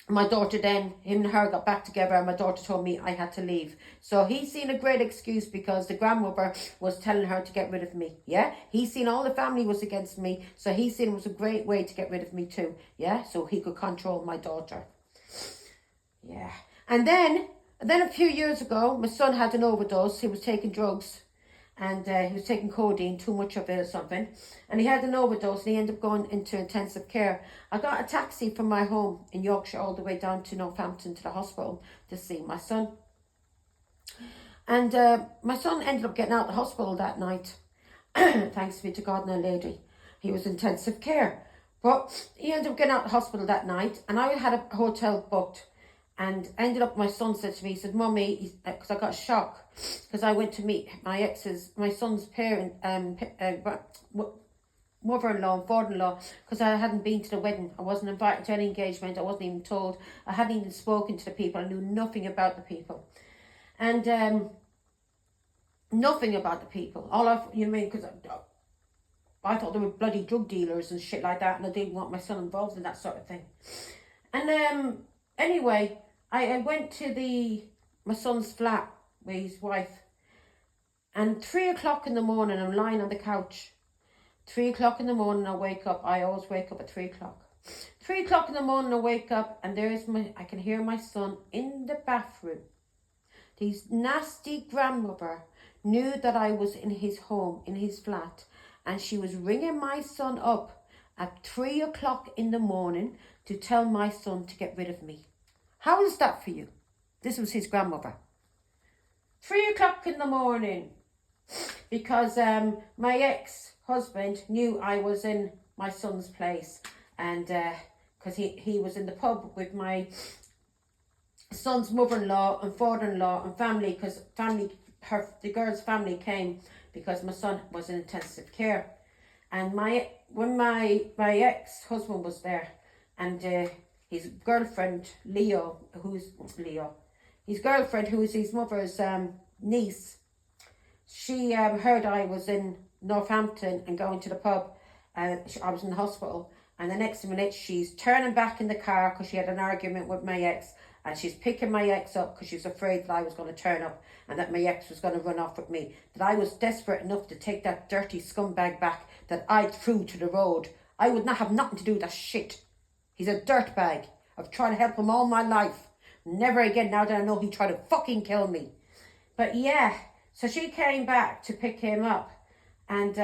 my daughter then, him and her got back together, and my daughter told me I had to leave. So he's seen a great excuse, because the grandmother was telling her to get rid of me. Yeah, he's seen all the family was against me, so he's seen it was a great way to get rid of me too. Yeah, so he could control my daughter. Yeah, and then a few years ago, my son had an overdose. He was taking drugs, and he was taking codeine, too much of it or something, and he had an overdose, and he ended up going into intensive care. I got a taxi from my home in Yorkshire all the way down to Northampton to the hospital to see my son. And my son ended up getting out of the hospital that night. Thanks be to God and Our Lady. He was in intensive care. But he ended up getting out of the hospital that night, and I had a hotel booked. And ended up, my son said to me, he said, Mummy, because I got a shock, because I went to meet my son's parent, mother-in-law and father-in-law, because I hadn't been to the wedding. I wasn't invited to any engagement. I wasn't even told. I hadn't even spoken to the people. I knew nothing about the people. And nothing about the people. Because I thought they were bloody drug dealers and shit like that, and I didn't want my son involved in that sort of thing. And anyway, I went to my son's flat with his wife, and 3 o'clock in the morning, I'm lying on the couch. 3 o'clock in the morning, I wake up. I always wake up at 3 o'clock. 3 o'clock in the morning, I wake up, and I can hear my son in the bathroom. His nasty grandmother knew that I was in his home, in his flat, and she was ringing my son up at 3 o'clock in the morning to tell my son to get rid of me. How is that for you? This was his grandmother. 3 o'clock in the morning. Because my ex-husband knew I was in my son's place. And because he was in the pub with my son's mother-in-law and father-in-law and family. Because the girl's family came because my son was in intensive care. And when my ex-husband was there, and his girlfriend, his girlfriend, who is his mother's niece, she heard I was in Northampton and going to the pub, and I was in the hospital. And the next minute, she's turning back in the car because she had an argument with my ex, and she's picking my ex up because she was afraid that I was going to turn up and that my ex was going to run off with me. That I was desperate enough to take that dirty scumbag back that I threw to the road. I would not have nothing to do with that shit. He's a dirtbag. I've tried to help him all my life. Never again, now that I know he tried to fucking kill me. But yeah, so she came back to pick him up. And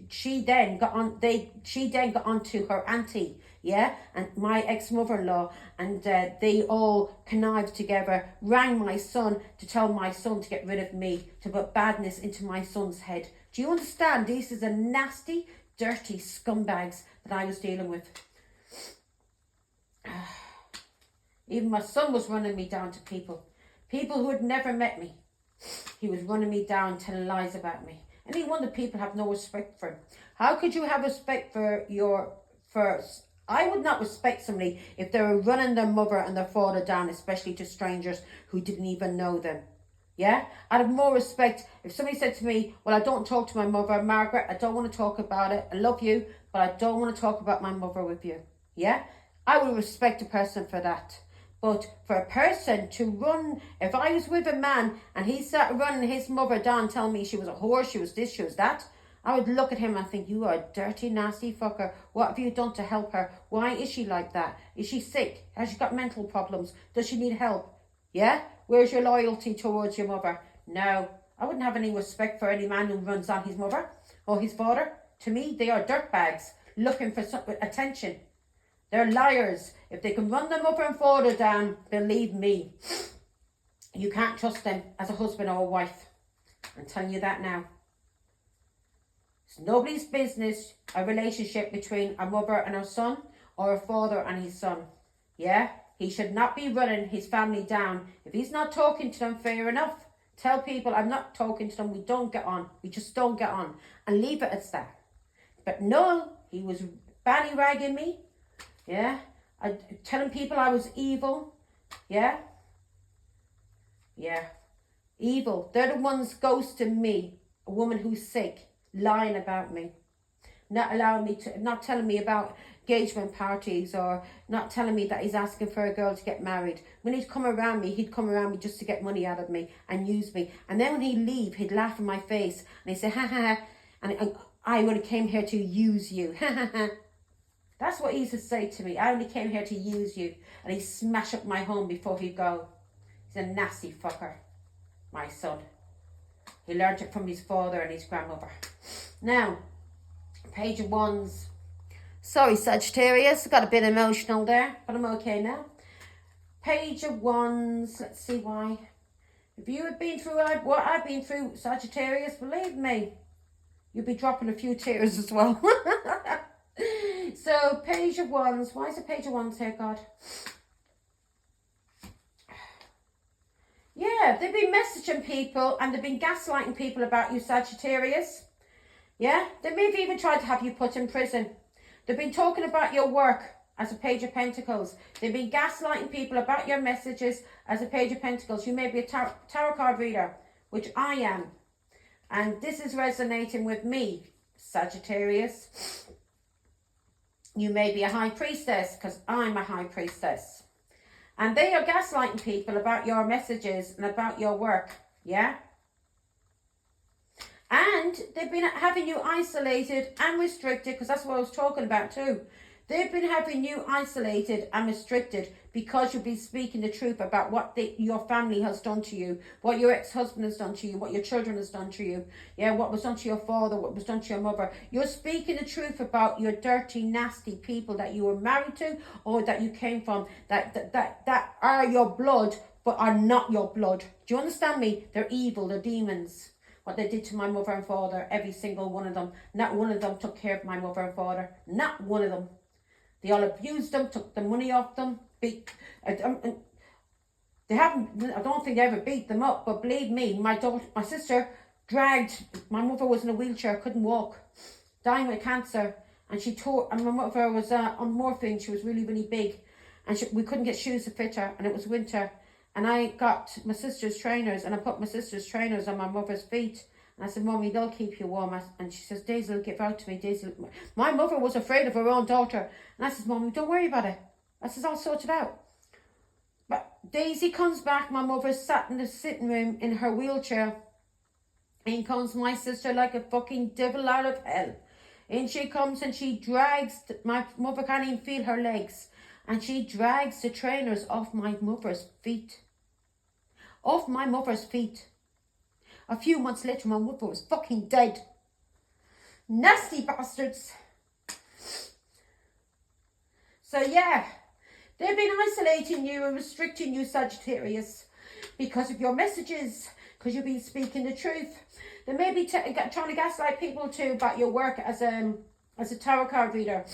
she then got on to her auntie, yeah, and my ex-mother-in-law, and they all connived together, rang my son to tell my son to get rid of me, to put badness into my son's head. Do you understand? These are the nasty, dirty scumbags that I was dealing with. Even my son was running me down to people who had never met me. He was running me down, telling lies about me. Any wonder people have no respect for him. How could you have respect for I would not respect somebody if they were running their mother and their father down, especially to strangers who didn't even know them. Yeah? I'd have more respect if somebody said to me, well, I don't talk to my mother, Margaret, I don't want to talk about it. I love you, but I don't want to talk about my mother with you. Yeah? I would respect a person for that. But for a person to run, if I was with a man and he started running his mother down, telling me she was a whore, she was this, she was that, I would look at him and think, you are a dirty, nasty fucker. What have you done to help her? Why is she like that? Is she sick? Has she got mental problems? Does she need help? Yeah? Where's your loyalty towards your mother? No. I wouldn't have any respect for any man who runs on his mother or his father. To me, they are dirtbags looking for some attention. They're liars. If they can run their mother and father down, believe me, you can't trust them as a husband or a wife. I'm telling you that now. It's nobody's business a relationship between a mother and her son or a father and his son. Yeah? He should not be running his family down. If he's not talking to them, fair enough. Tell people, I'm not talking to them. We don't get on. We just don't get on. And leave it as that. But no, he was banny-ragging me. Yeah? Telling people I was evil. Yeah? Yeah. Evil. They're the ones ghosting me. A woman who's sick. Lying about me. Not allowing me to, not telling me about engagement parties, or not telling me that he's asking for a girl to get married. When he'd come around me just to get money out of me and use me. And then when he'd leave, he'd laugh in my face and he'd say, ha ha ha, and I only came here to use you. Ha ha ha. That's what he used to say to me. I only came here to use you. And he'd smash up my home before he'd go. He's a nasty fucker, my son. He learned it from his father and his grandmother. Now, Page of Wands. Sorry, Sagittarius, I got a bit emotional there, but I'm okay now. Page of Wands, let's see why. If you had been through what I've been through, Sagittarius, believe me, you'll be dropping a few tears as well. So, Page of Wands, why is the Page of Wands here, God? Yeah, they've been messaging people and they've been gaslighting people about you, Sagittarius. Yeah, they may have even tried to have you put in prison. They've been talking about your work as a Page of Pentacles. They've been gaslighting people about your messages as a Page of Pentacles. You may be a tarot card reader, which I am. And this is resonating with me, Sagittarius. You may be a high priestess, because I'm a high priestess. And they are gaslighting people about your messages and about your work, yeah? And they've been having you isolated and restricted, because that's what I was talking about too. They've been having you isolated and restricted because you've been speaking the truth about what your family has done to you, what your ex-husband has done to you, what your children has done to you, yeah, what was done to your father, what was done to your mother. You're speaking the truth about your dirty, nasty people that you were married to or that you came from, that are your blood but are not your blood. Do you understand me? They're evil, they're demons. What they did to my mother and father, every single one of them. Not one of them took care of my mother and father. Not one of them. They all abused them, took the money off them. They haven't, I don't think they ever beat them up, but believe me, my sister dragged, my mother was in a wheelchair, couldn't walk, dying with cancer, and my mother was on morphine. She was really, really big, and we couldn't get shoes to fit her, and it was winter. And I got my sister's trainers, and I put my sister's trainers on my mother's feet. And I said, Mommy, they'll keep you warm. And she says, Daisy will give out to me. My mother was afraid of her own daughter. And I said, Mommy, don't worry about it. I said, I'll sort it out. But Daisy comes back. My mother sat in the sitting room in her wheelchair. In comes my sister like a fucking devil out of hell. In she comes and she drags, my mother can't even feel her legs. And she drags the trainers off my mother's feet. Off my mother's feet. A few months later, my mother was fucking dead. Nasty bastards. So yeah, they've been isolating you and restricting you, Sagittarius, because of your messages, because you've been speaking the truth. They may be trying to gaslight people too about your work as a tarot card reader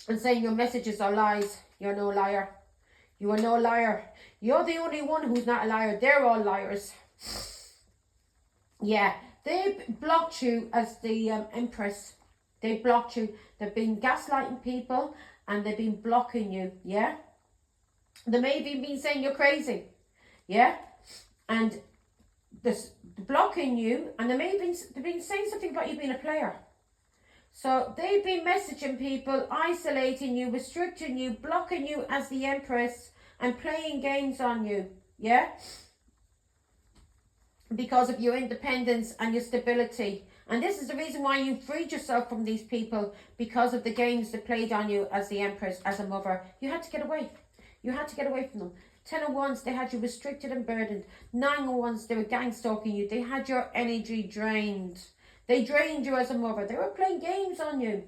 and saying your messages are lies. You're no liar. You are no liar. You're the only one who's not a liar. They're all liars. Yeah, they blocked you as the Empress. They blocked you. They've been gaslighting people and they've been blocking you. Yeah. They may have even been saying you're crazy. Yeah. And this blocking you, and they've been saying something about you being a player. So they've been messaging people, isolating you, restricting you, blocking you as the Empress, and playing games on you, yeah? Because of your independence and your stability. And this is the reason why you freed yourself from these people, because of the games they played on you as the Empress, as a mother. You had to get away. You had to get away from them. 10 of Wands, they had you restricted and burdened. 9 of Wands, they were gang stalking you. They had your energy drained. They drained you as a mother. They were playing games on you.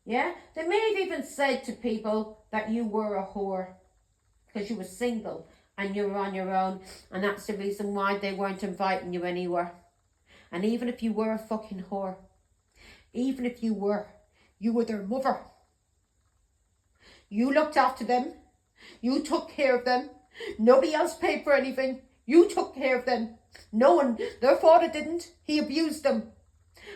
Yeah? They may have even said to people that you were a whore because you were single and you were on your own, and that's the reason why they weren't inviting you anywhere. And even if you were a fucking whore, even if you were their mother. You looked after them. You took care of them. Nobody else paid for anything. You took care of them. No one, their father didn't. He abused them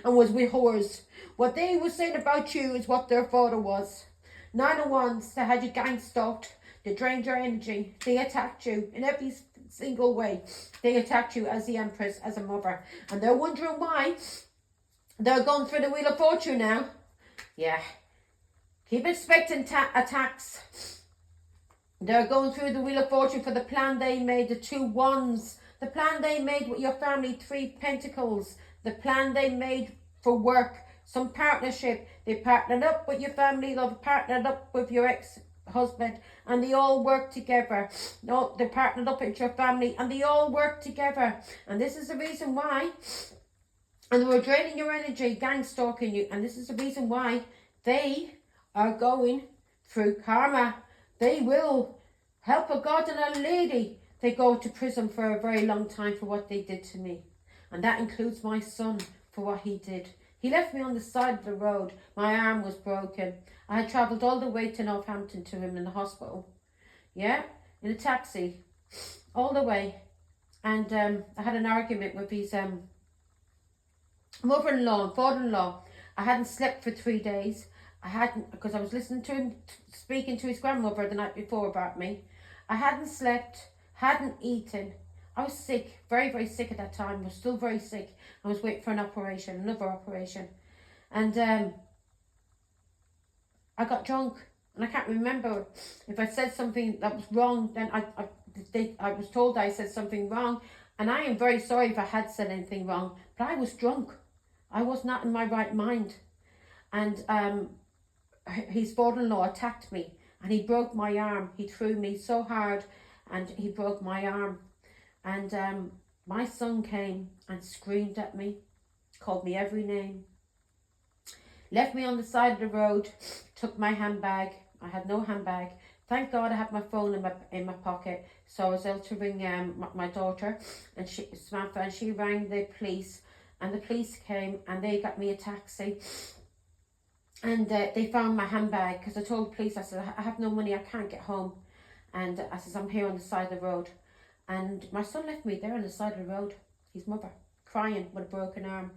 and was with whores. What they were saying about you is what their father was. 9 of Wands, they had you gang stalked. They drained your energy. They attacked you in every single way. They attacked you as the Empress, as a mother. And they're wondering why. They're going through the Wheel of Fortune now. Yeah. Keep expecting attacks. They're going through the Wheel of Fortune for the plan they made, the 2 Wands. The plan they made with your family, 3 Pentacles. The plan they made for work, some partnership. They partnered up with your family, they've partnered up with your ex-husband, and they all work together. No, they partnered up with your family and they all work together. And this is the reason why. And they were draining your energy, gang stalking you. And this is the reason why they are going through karma. They will help a God and a lady. They go to prison for a very long time for what they did to me. And that includes my son, for what he did. He left me on the side of the road. My arm was broken. I had travelled all the way to Northampton to him in the hospital. Yeah, in a taxi. All the way. And I had an argument with his mother-in-law and father-in-law. I hadn't slept for 3 days. I hadn't, because I was listening to him speaking to his grandmother the night before about me. I hadn't slept, hadn't eaten. I was sick, very, very sick at that time. I was still very sick. I was waiting for an operation, another operation. And I got drunk. And I can't remember if I said something that was wrong. Then I was told I said something wrong. And I am very sorry if I had said anything wrong. But I was drunk. I was not in my right mind. And his father-in-law attacked me. And he broke my arm. He threw me so hard. And he broke my arm. And my son came and screamed at me, called me every name, left me on the side of the road, took my handbag. I had no handbag. Thank God I had my phone in my pocket, so I was able to ring my daughter, and Samantha, and she rang the police, and the police came and they got me a taxi. And they found my handbag, because I told the police, I said, I have no money, I can't get home. And I said, I'm here on the side of the road. And my son left me there on the side of the road, his mother, crying with a broken arm,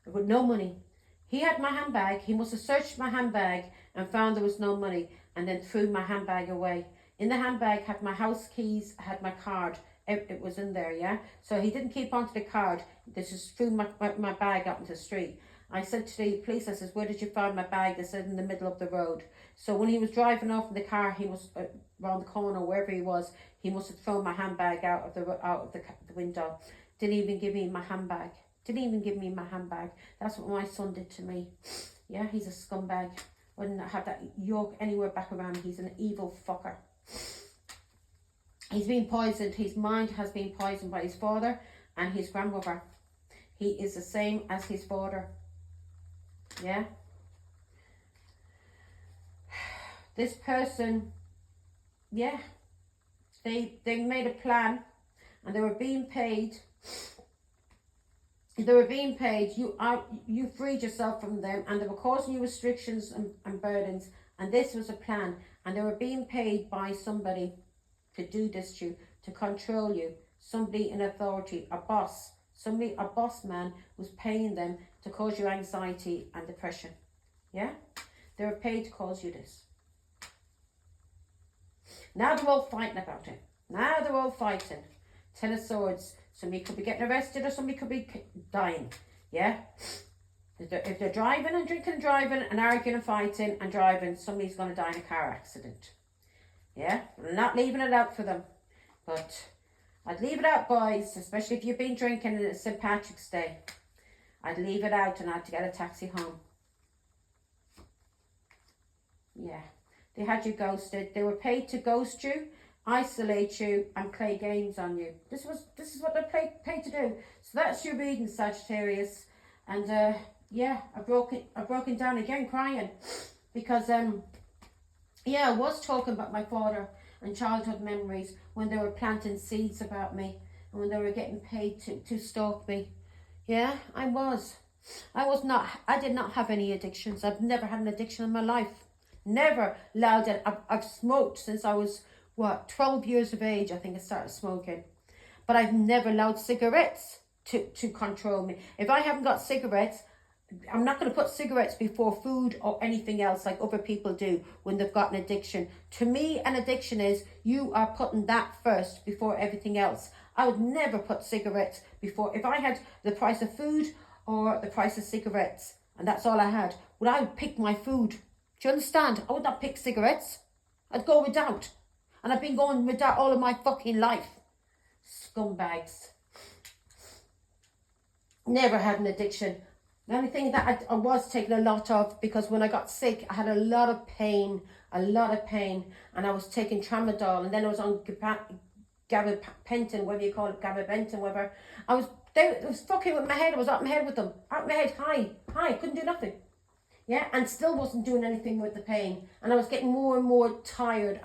with no money. He had my handbag. He must have searched my handbag and found there was no money, and then threw my handbag away. In the handbag had my house keys, had my card. It was in there, yeah? So he didn't keep onto the card. They just threw my bag out into the street. I said to the police, I said, where did you find my bag? They said, in the middle of the road. So when he was driving off in the car, he was around the corner, wherever he was, he must have thrown my handbag out of the window. Didn't even give me my handbag. Didn't even give me my handbag. That's what my son did to me. Yeah, he's a scumbag. Wouldn't have that York anywhere back around. He's an evil fucker. He's been poisoned. His mind has been poisoned by his father and his grandmother. He is the same as his father. Yeah. This person, yeah, they made a plan, and they were being paid. They were being paid. You freed yourself from them, and they were causing you restrictions and burdens. And this was a plan, and they were being paid by somebody to do this to you, to control you. Somebody in authority, a boss. A boss man was paying them to cause you anxiety and depression. Yeah? They were paid to cause you this. Now they're all fighting about it. Now they're all fighting. 10 of Swords. Somebody could be getting arrested, or somebody could be dying. Yeah? If they're driving and drinking and driving and arguing and fighting and driving, somebody's going to die in a car accident. Yeah, I'm not leaving it out for them. But I'd leave it out, boys, especially if you've been drinking and it's St. Patrick's Day. I'd leave it out and I had to get a taxi home. Yeah, they had you ghosted. They were paid to ghost you, isolate you, and play games on you. This is what they're paid to do. So that's your reading, Sagittarius. And yeah, I've broken down again crying because yeah, I was talking about my father and childhood memories when they were planting seeds about me and when they were getting paid to stalk me. Yeah, I did not have any addictions. I've never had an addiction in my life. Never allowed it. I've smoked since I was, 12 years of age, I think I started smoking. But I've never allowed cigarettes to control me. If I haven't got cigarettes, I'm not going to put cigarettes before food or anything else like other people do when they've got an addiction. To me, an addiction is you are putting that first before everything else. I would never put cigarettes before. If I had the price of food or the price of cigarettes, and that's all I had, well, I would pick my food. Do you understand? I would not pick cigarettes. I'd go without. And I've been going without all of my fucking life. Scumbags. Never had an addiction. The only thing that I was taking a lot of, because when I got sick, I had a lot of pain, and I was taking tramadol, and then I was on gabapentin, whatever you call it, gabapentin, whatever. It was fucking with my head. I was out my head with them, out my head, high, couldn't do nothing. Yeah, and still wasn't doing anything with the pain. And I was getting more and more tired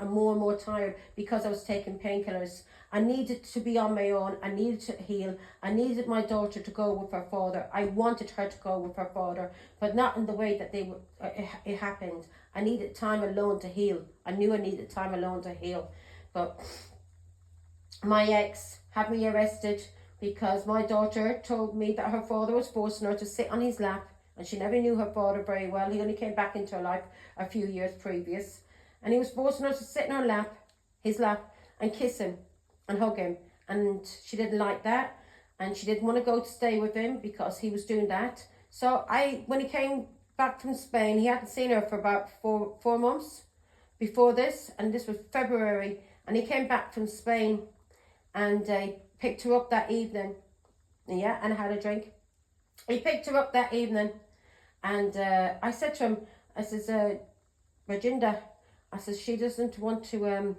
because I was taking painkillers. I needed to be on my own. I needed to heal. I needed my daughter to go with her father. I wanted her to go with her father, but not in the way that it happened. I needed time alone to heal. I knew I needed time alone to heal. But my ex had me arrested because my daughter told me that her father was forcing her to sit on his lap. And she never knew her father very well. He only came back into her life a few years previous. And he was forcing her to sit in his lap, and kiss him and hug him. And she didn't like that. And she didn't want to go to stay with him because he was doing that. So when he came back from Spain, he hadn't seen her for about four months before this. And this was February. And he came back from Spain and picked her up that evening. Yeah, and had a drink. He picked her up that evening, and I said to him, I says, Virginia, I says, she doesn't want to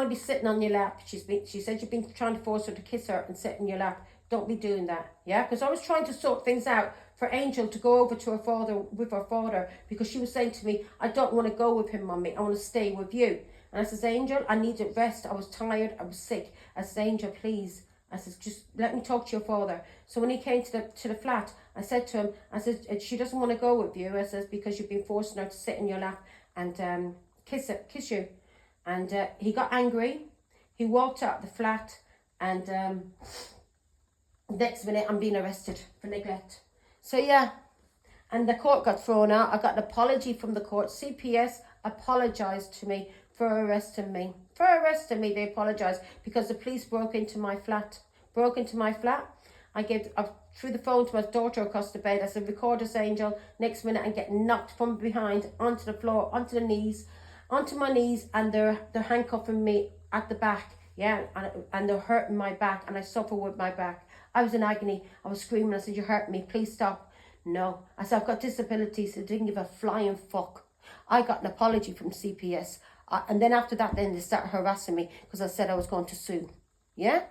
be sitting on your lap. She said you've been trying to force her to kiss her and sit in your lap. Don't be doing that, yeah? Because I was trying to sort things out for Angel to go over to her father with her father, because she was saying to me, I don't want to go with him, Mummy. I want to stay with you. And I says, Angel, I needed rest. I was tired. I was sick. I says, Angel, please. I says, just let me talk to your father. So when he came to the flat, I said to him, I said, she doesn't want to go with you. I says, because you've been forcing her to sit in your lap and kiss you. And he got angry. He walked out the flat, and next minute I'm being arrested for neglect. So yeah, and the court got thrown out. I got an apology from the court. CPS apologized to me for arresting me. They apologised because the police broke into my flat. I threw the phone to my daughter across the bed. I said, record us, Angel. Next minute, I'm getting knocked from behind onto the floor, onto my knees, and they're handcuffing me at the back. Yeah, and they're hurting my back, and I suffer with my back. I was in agony. I was screaming. I said, you hurt me. Please stop. No. I said, I've got disabilities. So they didn't give a flying fuck. I got an apology from CPS. And then after that, then they started harassing me because I said I was going to sue. Yeah?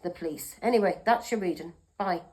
The police. Anyway, that's your reading. Bye.